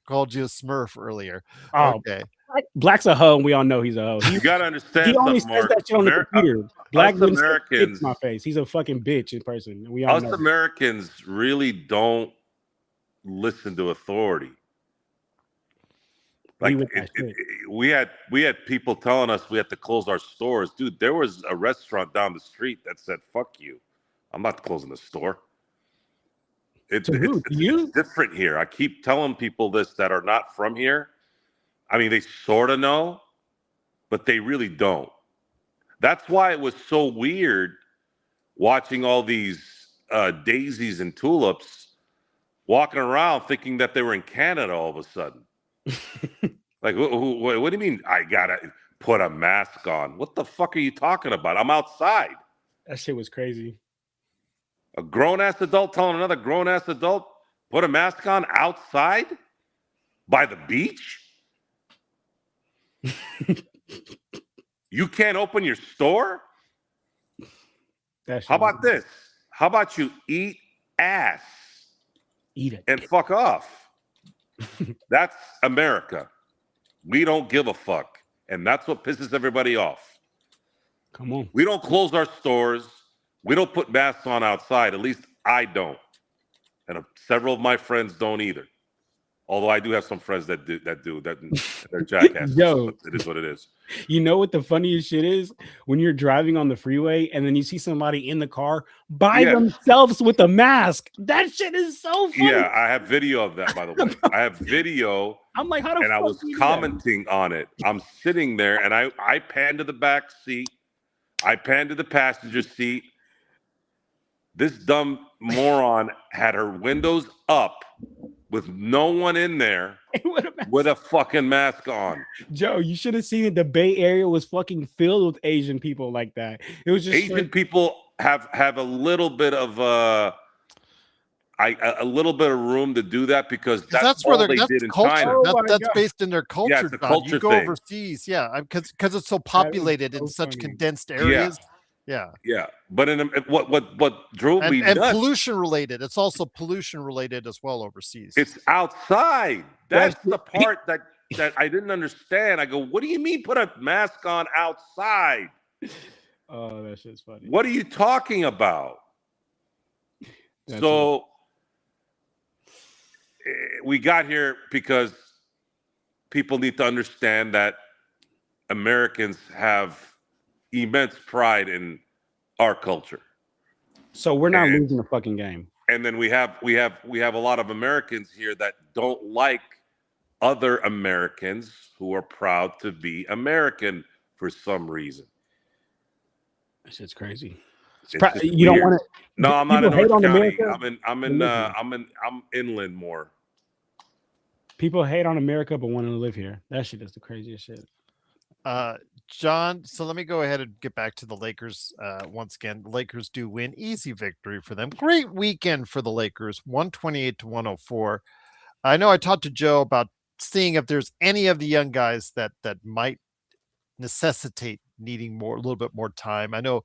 Speaker 1: called you a Smurf earlier.
Speaker 3: Oh,
Speaker 1: Okay,
Speaker 3: Black's a hoe, and we all know he's a hoe.
Speaker 2: you got to understand
Speaker 3: He only
Speaker 2: something,
Speaker 3: says
Speaker 2: Mark.
Speaker 3: that shit on the computer. Black
Speaker 2: us
Speaker 3: wouldn't say shit
Speaker 2: Americans,
Speaker 3: to my face. He's a fucking bitch in person. We all
Speaker 2: us
Speaker 3: know.
Speaker 2: Americans really don't listen to authority. Like we had people telling us we had to close our stores. Dude, there was a restaurant down the street that said, "Fuck you, I'm not closing the store." It's different here. I keep telling people this that are not from here. I mean, they sort of know, but they really don't. That's why it was so weird watching all these daisies and tulips walking around thinking that they were in Canada all of a sudden. Like, what do you mean I gotta put a mask on? What the fuck are you talking about? I'm outside.
Speaker 3: That shit was crazy.
Speaker 2: A grown-ass adult telling another grown-ass adult, put a mask on outside by the beach? You can't open your store? How about this? How about you eat ass?
Speaker 3: Eat it.
Speaker 2: And fuck off. That's America. We don't give a fuck. And that's what pisses everybody off.
Speaker 3: Come on.
Speaker 2: We don't close our stores. We don't put masks on outside. At least I don't. And several of my friends don't either. Although I do have some friends that do. They're jackasses.
Speaker 3: Yo,
Speaker 2: it is what it is.
Speaker 3: You know what the funniest shit is? When you're driving on the freeway and then you see somebody in the car by themselves with a mask. That shit is so funny.
Speaker 2: Yeah, I have video of that, by the way. I have video.
Speaker 3: I'm like, how the fuck?
Speaker 2: And I was commenting on it. I'm sitting there and I pan to the back seat. I pan to the passenger seat. This dumb moron had her windows up with no one in there with a fucking mask on.
Speaker 3: Joe, you should have seen it. The Bay Area was fucking filled with Asian people like that. It was just
Speaker 2: Asian people have a little bit of a little bit of room to do that because that's
Speaker 1: where
Speaker 2: all they
Speaker 1: that's
Speaker 2: did in
Speaker 1: culture.
Speaker 2: China.
Speaker 1: That's based in their culture.
Speaker 2: Yeah, it's a culture
Speaker 1: you go
Speaker 2: thing.
Speaker 1: overseas, because it's so populated in such condensed areas.
Speaker 2: Yeah. But what drove me
Speaker 1: and
Speaker 2: nuts,
Speaker 1: pollution related. It's also pollution related as well overseas.
Speaker 2: It's outside. That's the part that I didn't understand. I go, what do you mean put a mask on outside?
Speaker 3: Oh, that shit's funny.
Speaker 2: What are you talking about? So we got here because people need to understand that Americans have immense pride in our culture.
Speaker 3: So we're not losing the fucking game.
Speaker 2: And then we have a lot of Americans here that don't like other Americans who are proud to be American for some reason.
Speaker 3: That shit's crazy.
Speaker 2: You don't want to. No, I'm not in Orange County.
Speaker 3: America?
Speaker 2: I'm inland more.
Speaker 3: People hate on America but want to live here. That shit is the craziest shit.
Speaker 1: John, so let me go ahead and get back to the Lakers. Once again, the Lakers do win. Easy victory for them. Great weekend for the Lakers, 128-104. I know I talked to Joe about seeing if there's any of the young guys that might necessitate needing a little bit more time. I know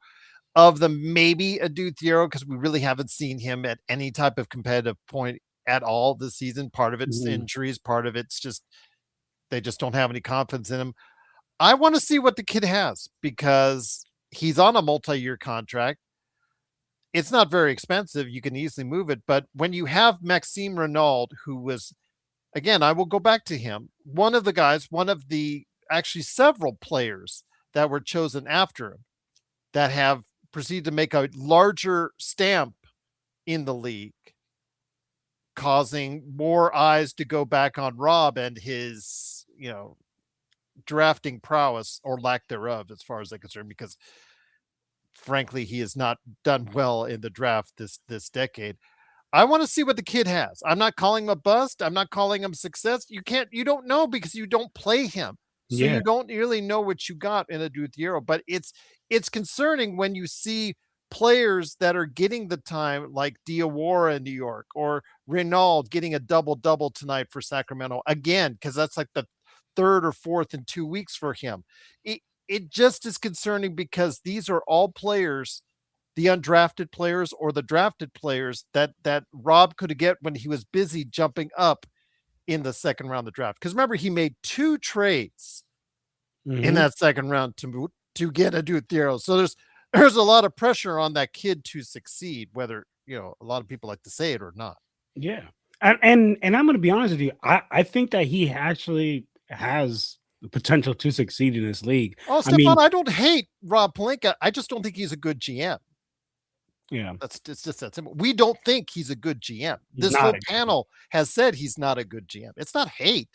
Speaker 1: of them, maybe a Thiero, because we really haven't seen him at any type of competitive point at all this season. Part of it's injuries, part of it's just they just don't have any confidence in him. I want to see what the kid has because he's on a multi-year contract. It's not very expensive. You can easily move it. But when you have Maxime Renaud, who was, again, I will go back to him, one of the actually several players that were chosen after him that have proceeded to make a larger stamp in the league, causing more eyes to go back on Rob and his, drafting prowess or lack thereof, as far as I'm concerned, because frankly, he has not done well in the draft this decade. I want to see what the kid has. I'm not calling him a bust. I'm not calling him success. You don't know because you don't play him. So
Speaker 3: Yeah.
Speaker 1: you don't really know what you got in a Duthiero, but it's concerning when you see players that are getting the time like Diawara in New York or Renault getting a double tonight for Sacramento again, because that's like the third or fourth in 2 weeks for him. It just is concerning because these are all players, the undrafted players or the drafted players that Rob could get when he was busy jumping up in the second round of the draft. Because remember, he made 2 trades in that second round to get a Duthiero. So there's a lot of pressure on that kid to succeed, whether a lot of people like to say it or not.
Speaker 3: Yeah. And I'm gonna be honest with you. I think that he actually has the potential to succeed in this league.
Speaker 1: Oh,
Speaker 3: I mean,
Speaker 1: Stefan, I don't hate Rob Pelinka. I just don't think he's a good GM.
Speaker 3: yeah,
Speaker 1: It's just that simple. We don't think he's a good GM.
Speaker 3: he's
Speaker 1: This
Speaker 3: not
Speaker 1: whole
Speaker 3: a
Speaker 1: panel has said he's not a good GM. It's not hate,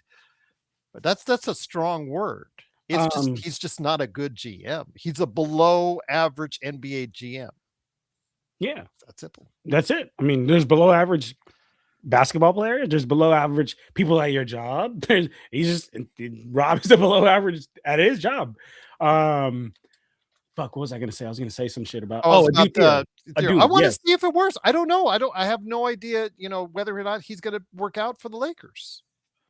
Speaker 1: but that's a strong word. It's just
Speaker 3: um
Speaker 1: he's just not a good GM. He's a below average NBA GM.
Speaker 3: yeah,
Speaker 1: That's simple.
Speaker 3: that's it. I mean, there's below average basketball players, there's below average people at your job. Rob is a below average at his job. Fuck, what was I gonna say? I was gonna say some shit about
Speaker 1: Oh, it's
Speaker 3: a
Speaker 1: about
Speaker 3: dude theory. A
Speaker 1: Theo. I
Speaker 3: dude,
Speaker 1: want to
Speaker 3: yes.
Speaker 1: see if it works. I don't know. I have no idea, whether or not he's going to work out for the Lakers.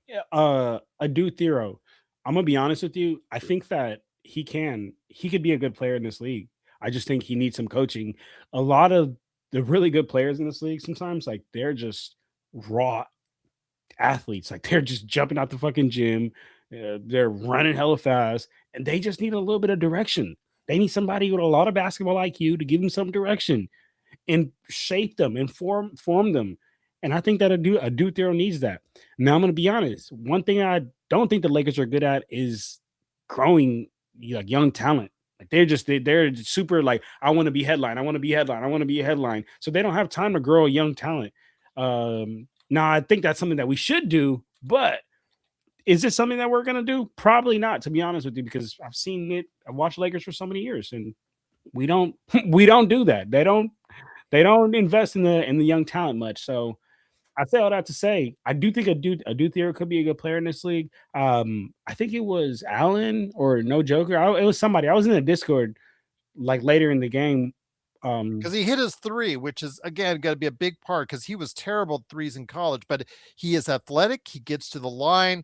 Speaker 3: Yeah, a dude Thero. I'm gonna be honest with you. I think that he could be a good player in this league. I just think he needs some coaching. A lot of the really good players in this league sometimes like they're just raw athletes. Like they're just jumping out the fucking gym. They're running hella fast, and they just need a little bit of direction. They need somebody with a lot of basketball IQ to give them some direction and shape them and form them. And I think that a dude there needs that. Now I'm gonna be honest. One thing I don't think the Lakers are good at is growing like young talent. Like they're just super like I want to be headline. I want to be headline. I want to be a headline. So they don't have time to grow a young talent. Now I think that's something that we should do, but is this something that we're gonna do? Probably not, to be honest with you, because I've seen it. I've watched Lakers for so many years, and we don't we don't do that. They don't invest in the young talent much. So I say all that to say I do think a dude theory could be a good player in this league. I think it was Allen or No Joker. It was somebody. I was in the Discord like later in the game.
Speaker 1: Because he hit his three, which is again got to be a big part because he was terrible at threes in college, but he is athletic. He gets to the line.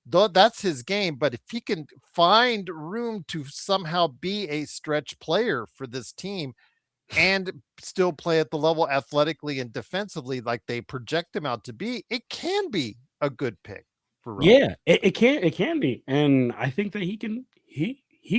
Speaker 1: Though that's his game, but if he can find room to somehow be a stretch player for this team and still play at the level athletically and defensively like they project him out to be, it can be a good pick for Rob.
Speaker 3: Yeah, it can be, and I think that he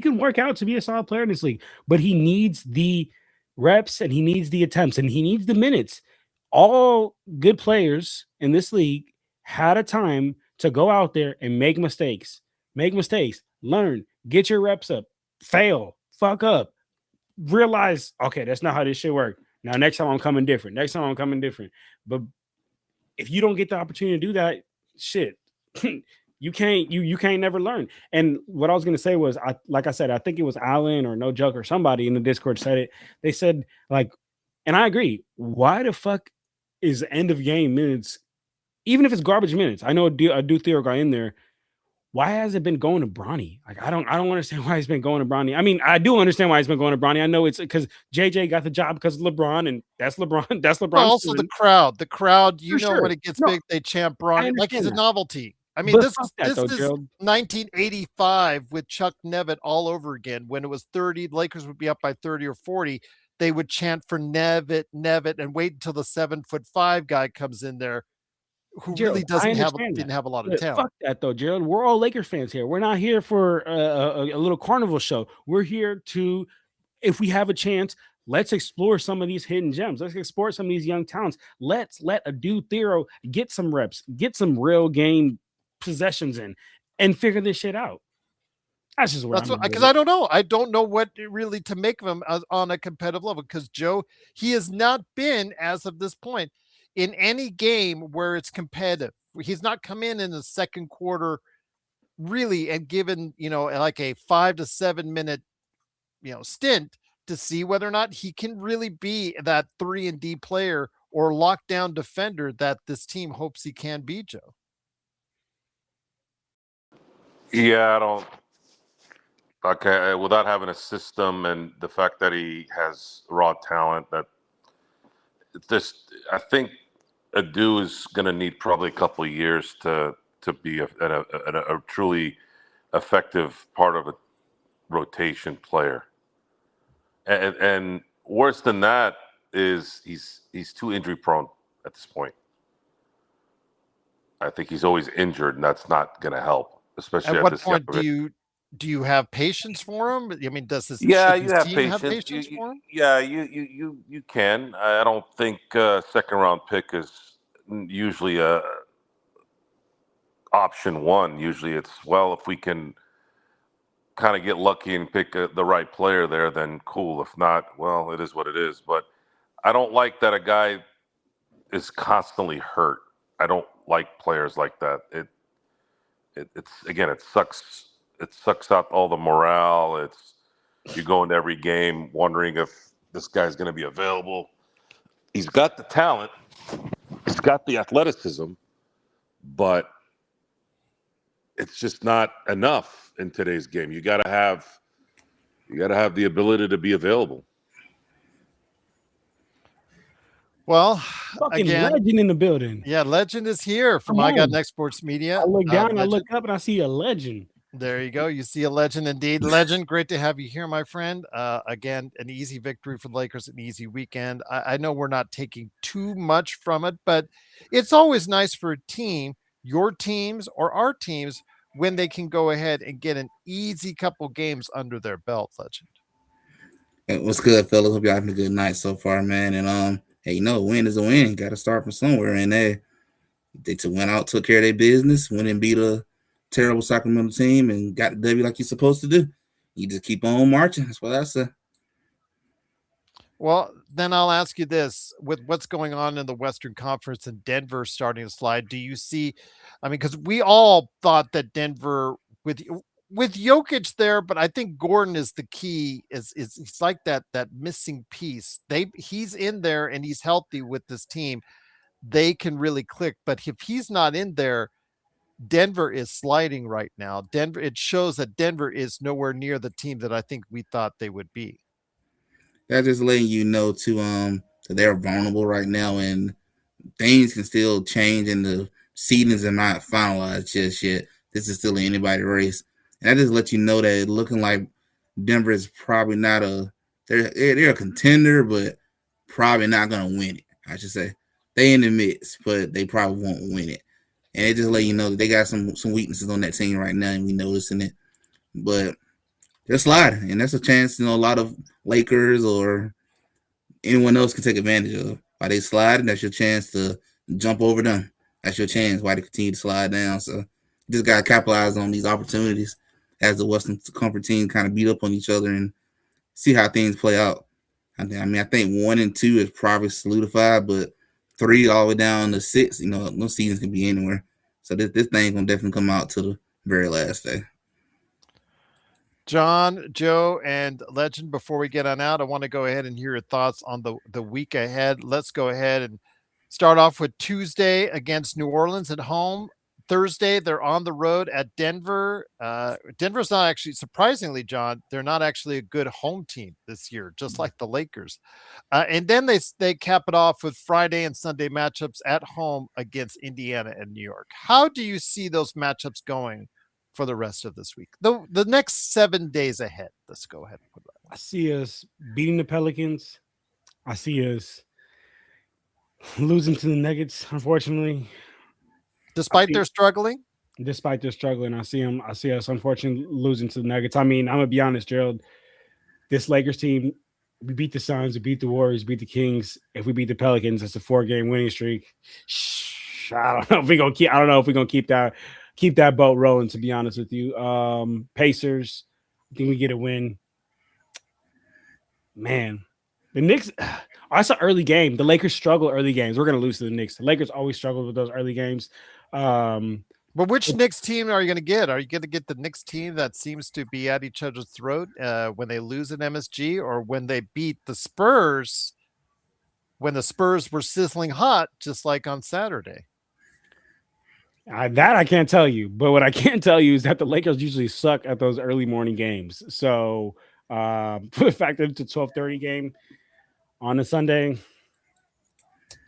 Speaker 3: can work out to be a solid player in this league, but he needs the reps and he needs the attempts and he needs the minutes. All good players in this league had a time to go out there and make mistakes, learn, get your reps up, fail, fuck up, realize, okay, that's not how this shit work. Now, next time I'm coming different. Next time I'm coming different. But if you don't get the opportunity to do that, shit, you can't never learn. And what I was gonna say was, like I said, I think it was Allen or No Joke or somebody in the Discord said it. They said like, and I agree. Why the fuck is end of game minutes, even if it's garbage minutes? I know a do Theo guy in there. Why has it been going to Bronny? Like, I don't understand why he's been going to Bronny. I mean, I do understand why he's been going to Bronny. I know it's because JJ got the job because of LeBron, and that's LeBron. That's LeBron.
Speaker 1: Well, also the crowd. The crowd,
Speaker 3: For sure.
Speaker 1: when it gets
Speaker 3: No,
Speaker 1: big, they chant Bronny like he's a
Speaker 3: that.
Speaker 1: novelty. I mean,
Speaker 3: But
Speaker 1: this
Speaker 3: fuck
Speaker 1: is
Speaker 3: that,
Speaker 1: this
Speaker 3: though,
Speaker 1: is
Speaker 3: Gerald.
Speaker 1: 1985 with Chuck Nevitt all over again. When it was 30, the Lakers would be up by 30 or 40. They would chant for Nevitt, and wait until the 7'5" guy comes in there who
Speaker 3: Gerald,
Speaker 1: really
Speaker 3: I understand
Speaker 1: didn't
Speaker 3: that.
Speaker 1: have a lot of
Speaker 3: But
Speaker 1: talent.
Speaker 3: fuck that, though, Gerald. We're all Laker fans here. We're not here for a little carnival show. We're here to, if we have a chance, let's explore some of these hidden gems. Let's explore some of these young talents. Let's let a dude Thero get some reps, get some real game possessions in, and figure this shit out. That's just where
Speaker 1: That's
Speaker 3: I'm
Speaker 1: what,
Speaker 3: at
Speaker 1: because
Speaker 3: with it.
Speaker 1: I don't know. I don't know what really to make of him on a competitive level. Because Joe, he has not been as of this point in any game where it's competitive. He's not come in the second quarter really and given like a 5 to 7 minute stint to see whether or not he can really be that 3 and D player or lockdown defender that this team hopes he can be, Joe?
Speaker 2: Yeah, I don't. Okay, without having a system and the fact that he has raw talent, that this, I think Adu is going to need probably a couple of years to be a truly effective part of a rotation player. And worse than that is he's too injury prone at this point. I think he's always injured, and that's not going to help, especially
Speaker 1: At
Speaker 2: at
Speaker 1: what
Speaker 2: this young
Speaker 1: point
Speaker 2: of age.
Speaker 1: do you have patience for him? I mean,
Speaker 2: Yeah,
Speaker 1: should
Speaker 2: you
Speaker 1: this
Speaker 2: have
Speaker 1: team have
Speaker 2: patience.
Speaker 1: patience for him?
Speaker 2: Yeah, you can. I don't think second round pick is usually a option one. Usually, it's well, if we can kind of get lucky and pick the right player there, then cool. If not, well, it is what it is. But I don't like that a guy is constantly hurt. I don't like players like that. It's again, it sucks. It sucks out all the morale. It's you go into every game wondering if this guy's going to be available. He's got the talent. He's got the athleticism, but it's just not enough in today's game. You got to have the ability to be available.
Speaker 1: Well,
Speaker 3: Fucking
Speaker 1: again,
Speaker 3: legend in the building.
Speaker 1: yeah, legend is here from
Speaker 3: Come
Speaker 1: I Got
Speaker 3: on.
Speaker 1: Next Sports Media.
Speaker 3: I look down, I
Speaker 1: Legend.
Speaker 3: look up, and I see a legend.
Speaker 1: There you go. You see a legend indeed. Legend, great to have you here, my friend. Again, an easy victory for the Lakers, an easy weekend. I know we're not taking too much from it, but it's always nice for a team, your teams or our teams, when they can go ahead and get an easy couple games under their belt, Legend.
Speaker 4: What's good, fellas? Hope y'all having a good night so far, man. And hey, a win is a win. Got to start from somewhere. And they went out, took care of their business, went and beat a terrible Sacramento team, and got the W like you're supposed to do. You just keep on marching. That's what I say.
Speaker 1: Well, then I'll ask you this: with what's going on in the Western Conference and Denver starting to slide, do you see? I mean, because we all thought that Denver with Jokic there, but I think Gordon is the key. Is It's like that missing piece. He's in there and he's healthy with this team. They can really click, but if he's not in there, Denver is sliding right now. Denver, it shows that Denver is nowhere near the team that I think we thought they would be.
Speaker 4: That's just letting you know that they're vulnerable right now, and things can still change, and the seedings are not finalized just yet. This is still an anybody race, and that just lets you know that it's looking like Denver is probably not they're a contender, but probably not gonna win it. I should say they in the mix, but they probably won't win it. And it just let you know that they got some weaknesses on that team right now, and we noticing it. But they're sliding, and that's a chance a lot of Lakers or anyone else can take advantage of. While they slide, that's your chance to jump over them. That's your chance why they continue to slide down. So you just got to capitalize on these opportunities as the Western Conference team kind of beat up on each other and see how things play out. I think 1 and 2 is probably solidified, but 3 all the way down to 6, those seasons can be anywhere. So this thing gonna definitely come out to the very last day.
Speaker 1: John, Joe, and Legend, before we get on out, I want to go ahead and hear your thoughts on the week ahead. Let's go ahead and start off with Tuesday against New Orleans at home. Thursday, they're on the road at Denver. Denver's not actually, surprisingly, John, they're not actually a good home team this year, just like the Lakers. And then they cap it off with Friday and Sunday matchups at home against Indiana and New York. How do you see those matchups going for the rest of this week? The next 7 days ahead. Let's go ahead and put that.
Speaker 3: I see us beating the Pelicans. I see us losing to the Nuggets, unfortunately.
Speaker 1: Despite their struggling?
Speaker 3: Despite their struggling, I see us unfortunately losing to the Nuggets. I mean, I'm gonna be honest, Gerald. This Lakers team, we beat the Suns, we beat the Warriors, beat the Kings. If we beat the Pelicans, it's a 4-game winning streak. I don't know if we're gonna keep that boat rolling, to be honest with you. Pacers, I think we get a win. Man, the Knicks, that's an early game. The Lakers struggle early games. We're going to lose to the Knicks. The Lakers always struggle with those early games.
Speaker 1: But which Knicks team are you going to get? Are you going to get the Knicks team that seems to be at each other's throat when they lose at MSG, or when they beat the Spurs when the Spurs were sizzling hot, just like on Saturday.
Speaker 3: That I can't tell you, but what I can tell you is that the Lakers usually suck at those early morning games. So put a factor into 12:30 game on a Sunday.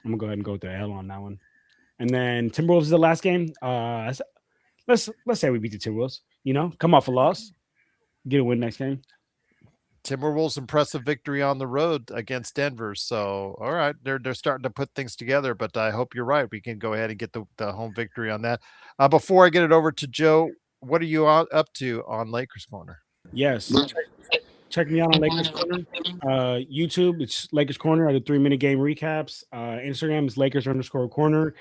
Speaker 3: I'm gonna go ahead and go with the L on that one. And then Timberwolves is the last game. Let's say we beat the Timberwolves. Come off a loss, get a win next game.
Speaker 1: Timberwolves impressive victory on the road against Denver. So, all right, they're starting to put things together. But I hope you're right. We can go ahead and get the home victory on that. Before I get it over to Joe, what are you up to on Lakers Corner?
Speaker 3: Yes, check me out on Lakers Corner. YouTube, it's Lakers Corner. I do 3-minute game recaps. Instagram is Lakers_corner.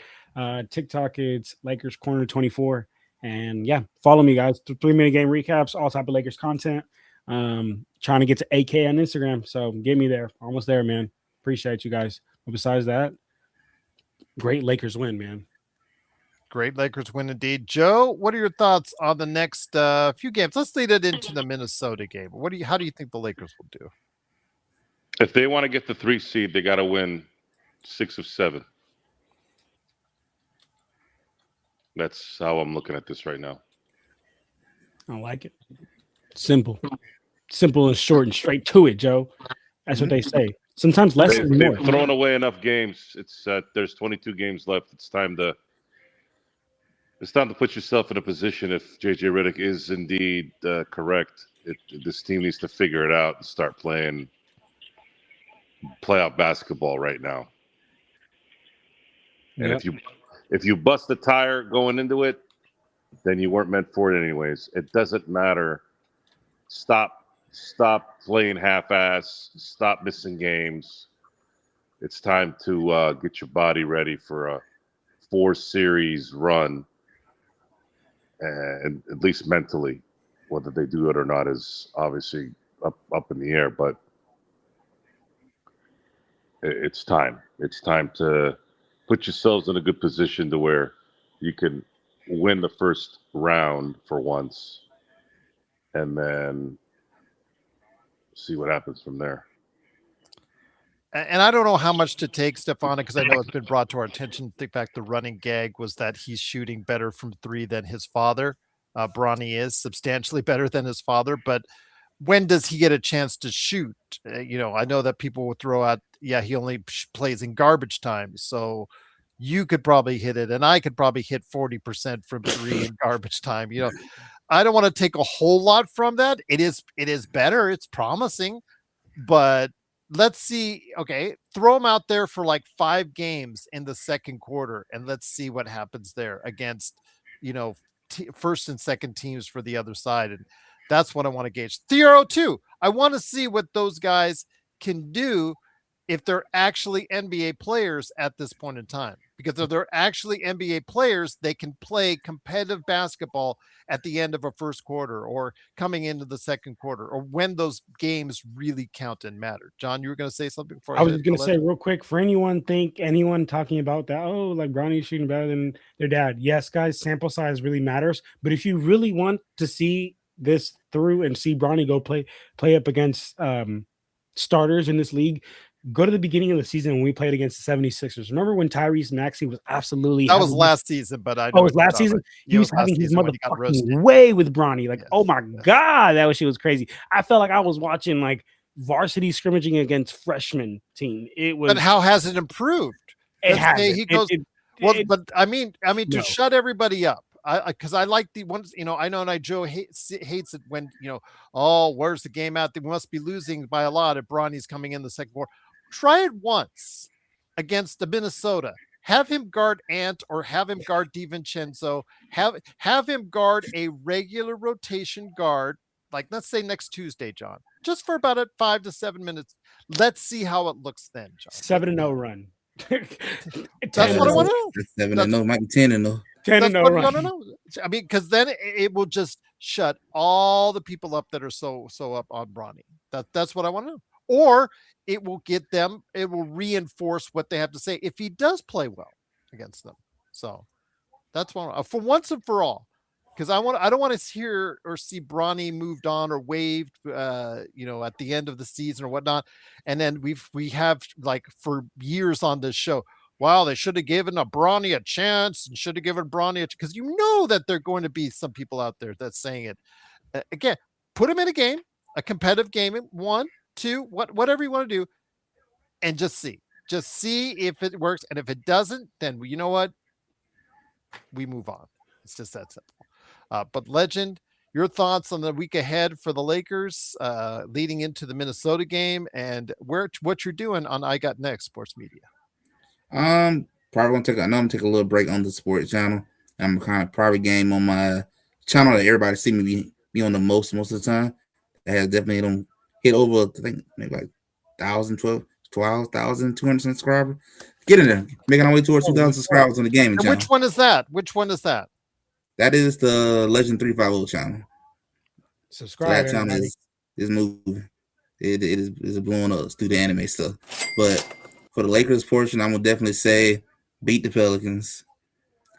Speaker 3: TikTok, it's Lakers Corner 24. And yeah, follow me, guys. 3-minute game recaps, all type of Lakers content. Trying to get to 8K on Instagram, so get me there. Almost there, man. Appreciate you guys. But besides that, great Lakers win, man.
Speaker 1: Great Lakers win indeed. Joe, what are your thoughts on the next few games? Let's lead it into the Minnesota game. How do you think the Lakers will do?
Speaker 2: If they want to get the 3 seed, they got to win 6 of 7. That's how I'm looking at this right now.
Speaker 3: I like it. Simple and short and straight to it, Joe. That's what they say. Sometimes less is more.
Speaker 2: They've thrown away enough games. It's there's 22 games left. It's time to put yourself in a position. If JJ Redick is indeed correct, this team needs to figure it out and start playing playoff basketball right now. And if you bust the tire going into it, then you weren't meant for it anyways. It doesn't matter. Stop playing half-ass. Stop missing games. It's time to get your body ready for a 4-series run, and at least mentally. Whether they do it or not is obviously up in the air, but it's time. It's time to put yourselves in a good position to where you can win the first round for once, and then see what happens from there.
Speaker 1: And I don't know how much to take, Stefano, because I know it's been brought to our attention. The fact the running gag was that he's shooting better from 3 than his father. Bronny is substantially better than his father, but when does he get a chance to shoot? I know that people will throw out, he only plays in garbage time. So you could probably hit it, and I could probably hit 40% from 3 in garbage time. I don't want to take a whole lot from that. It is better. It's promising, but let's see. Okay, throw him out there for like 5 games in the second quarter, and let's see what happens there against, first and second teams for the other side. And that's what I want to gauge. Theoro too. I want to see what those guys can do if they're actually NBA players at this point in time. Because if they're actually NBA players, they can play competitive basketball at the end of a first quarter or coming into the second quarter or when those games really count and matter. John, you were going to say something before
Speaker 3: I was going to say real quick, for anyone talking about that, like Bronny's shooting better than their dad. Yes, guys, sample size really matters. But if you really want to see this through and see Bronny go play up against starters in this league, go to the beginning of the season when we played against the 76ers. Remember when Tyrese Maxey was absolutely...
Speaker 1: That was last season, but I know...
Speaker 3: it was last season? He was having his motherfucking way with Bronny. Like, oh my God, that shit was crazy. I felt like I was watching like varsity scrimmaging against freshman team. It was...
Speaker 1: But how has it improved?
Speaker 3: It has.
Speaker 1: He goes... but I mean, to shut everybody up. Because I like the ones, I know, and Joe hates it when, where's the game out? They must be losing by a lot if Bronny's coming in the second quarter. Try it once against the Minnesota. Have him guard Ant or have him guard DiVincenzo. Have him guard a regular rotation guard, like let's say next Tuesday, John, just for about 5 to 7 minutes. Let's see how it looks then, John.
Speaker 3: 7-0 run.
Speaker 1: That's what I want to know.
Speaker 4: 7-0, might be 10-0.
Speaker 3: 10-0 run.
Speaker 1: No. I mean, because then it will just shut all the people up that are so up on Bronny. That's what I want to know. Or it will reinforce what they have to say if he does play well against them. So that's one for once and for all. because I don't want to hear or see Bronny moved on or waived, at the end of the season or whatnot. And then we have like for years on this show, wow, they should have given a Bronny a chance and should have given Bronny because you know that there are going to be some people out there that's saying it. Again, put him in a game, a competitive game, 1, 2, whatever you want to do, and just see if it works. And if it doesn't, then you know what? We move on. It's just that simple. But Legend, your thoughts on the week ahead for the Lakers, leading into the Minnesota game, and what you're doing on I Got Next Sports Media.
Speaker 4: Probably gonna I'm gonna take a little break on the sports channel. I'm kind of private game on my channel that everybody see me be on the most of the time. That has definitely don't hit over, I think maybe like 12,200 subscribers. Get in there, making our way towards 2,000 subscribers on the gaming channel.
Speaker 1: Which one is that?
Speaker 4: That is the Legend 350 channel.
Speaker 3: Subscribe.
Speaker 4: So that channel is moving. It is blowing up through the anime stuff. But for the Lakers portion, I'm gonna definitely say beat the Pelicans.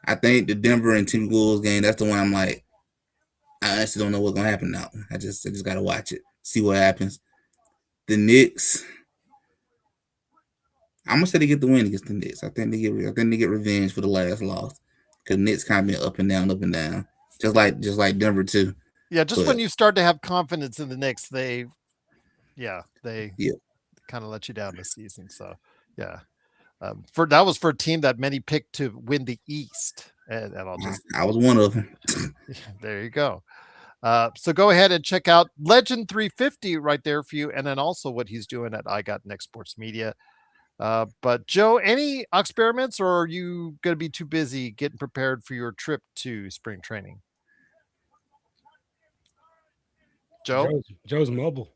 Speaker 4: I think the Denver and Timberwolves game, that's the one I'm like, I honestly don't know what's gonna happen now. I just gotta watch it, see what happens. The Knicks, I'm gonna say they get the win against the Knicks. I think they get revenge for the last loss. Because Knicks kind of been up and down, just like Denver too.
Speaker 1: Yeah, when you start to have confidence in the Knicks, they kind of let you down this season. So yeah, that was for a team that many picked to win the East, and
Speaker 4: I was one of them.
Speaker 1: There you go. So go ahead and check out Legend 350 right there for you, and then also what he's doing at I Got Next Sports Media. But Joe, any experiments, or are you going to be too busy getting prepared for your trip to spring training?
Speaker 5: Joe's mobile.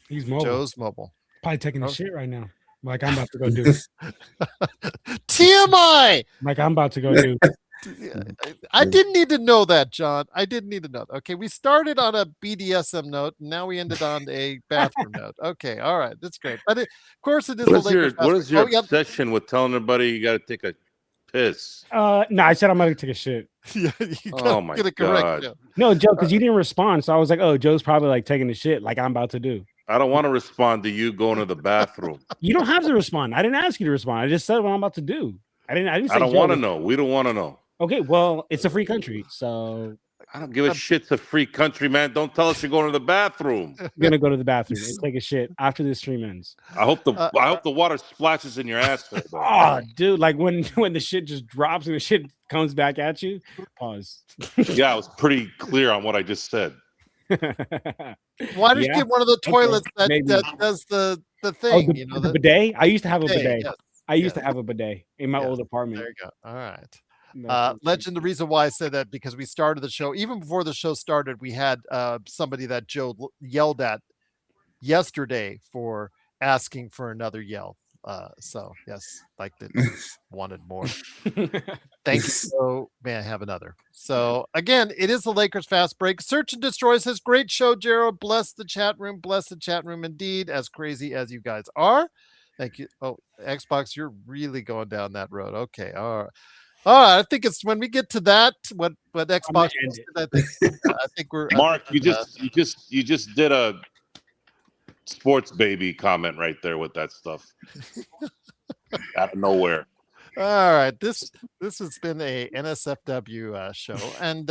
Speaker 5: He's mobile.
Speaker 1: Joe's mobile.
Speaker 5: Probably taking a shit right now. Like I'm about to go do.
Speaker 1: TMI.
Speaker 5: Like I'm about to go do.
Speaker 1: I didn't need to know that, John. I didn't need to know. Okay, we started on a BDSM note, and now we ended on a bathroom note. Okay, all right, that's great. But of course, it is.
Speaker 2: What is your obsession with telling everybody you got to take a piss?
Speaker 5: No, I said I'm gonna take a shit.
Speaker 1: Yeah,
Speaker 2: oh my God.
Speaker 5: No, Joe, because you didn't respond, so I was like, oh, Joe's probably like taking a shit, like I'm about to do.
Speaker 2: I don't want to respond to you going to the bathroom.
Speaker 5: You don't have to respond. I didn't ask you to respond. I just said what I'm about to do. I didn't say
Speaker 2: I don't want to know. We don't want to know.
Speaker 5: Okay, well, it's a free country, so
Speaker 2: I don't give a shit. It's a free country, man. Don't tell us you're going to the bathroom.
Speaker 5: I'm gonna go to the bathroom and take a shit after this stream ends.
Speaker 2: I hope the water splashes in your ass.
Speaker 5: Oh, dude, like when the shit just drops and the shit comes back at you. Pause.
Speaker 2: Yeah, I was pretty clear on what I just said.
Speaker 1: Why don't you get one of the toilets that does the thing?
Speaker 5: The bidet. I used to have a bidet.
Speaker 1: Yes.
Speaker 5: I used to have a bidet in my old apartment.
Speaker 1: There you go. All right. Legend, the reason why I said that, because we started the show, even before the show started, we had somebody that Joe yelled at yesterday for asking for another yell. So yes, like that wanted more. Thank you. So may I have another? So again, it is the Lakers Fast Break. Search and Destroy says, great show, Gerald. Bless the chat room indeed, as crazy as you guys are. Thank you. Oh, Xbox, you're really going down that road. Okay. All right. I think it's when we get to that, what Xbox I think we're
Speaker 2: Mark, you just did a sports baby comment right there with that stuff. Out of nowhere.
Speaker 1: All right, this has been a NSFW show, and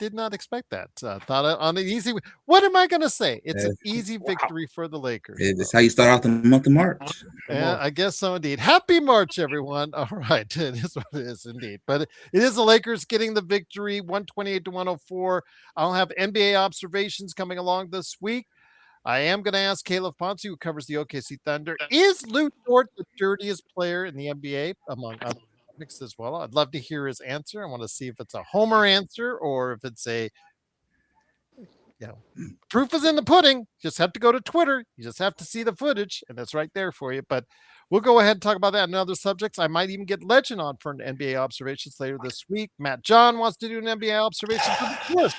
Speaker 1: did not expect that. Thought on an easy. What am I going to say? It's an easy victory for the Lakers.
Speaker 4: It's how you start off the month of March.
Speaker 1: Yeah, I guess so indeed. Happy March, everyone. All right, it is what it is indeed. But it is the Lakers getting the victory, 128-104. I'll have NBA observations coming along this week. I am going to ask Caleb Ponce, who covers the OKC Thunder, is Lou Dort the dirtiest player in the NBA, among other topics as well? I'd love to hear his answer. I want to see if it's a homer answer or if it's a, proof is in the pudding. Just have to go to Twitter. You just have to see the footage, and it's right there for you. But we'll go ahead and talk about that and other subjects. I might even get Legend on for an NBA observations later this week. Matt John wants to do an NBA observation. But of course,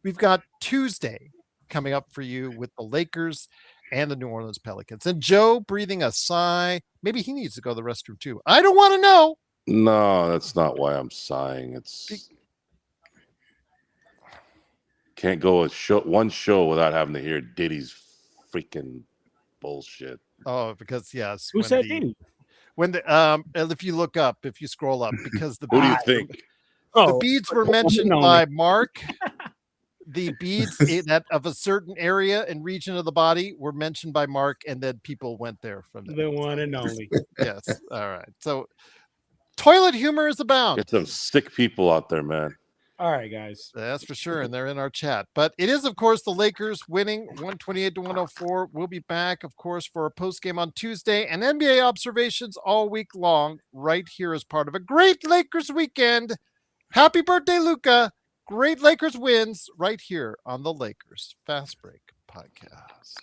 Speaker 1: we've got Tuesday coming up for you with the Lakers and the New Orleans Pelicans. And Joe breathing a sigh. Maybe he needs to go to the restroom too. I don't want to know.
Speaker 2: No, that's not why I'm sighing. It's can't go one show without having to hear Diddy's freaking bullshit.
Speaker 1: Oh, because yes,
Speaker 5: Who said Diddy?
Speaker 1: if you look up, if you scroll up, because the
Speaker 2: Who do you
Speaker 1: beads,
Speaker 2: think?
Speaker 1: the beads were mentioned
Speaker 5: no.
Speaker 1: by Mark. The beads that of a certain area and region of the body were mentioned by Mark, and then people went there from there.
Speaker 5: The one and only.
Speaker 1: Yes. All right. So toilet humor is abound.
Speaker 2: Get some sick people out there, man.
Speaker 5: All right, guys.
Speaker 1: That's for sure. And they're in our chat. But it is, of course, the Lakers winning 128-104. We'll be back, of course, for a post game on Tuesday and NBA observations all week long, right here as part of a great Lakers weekend. Happy birthday, Luca. Great Lakers wins right here on the Lakers Fast Break Podcast.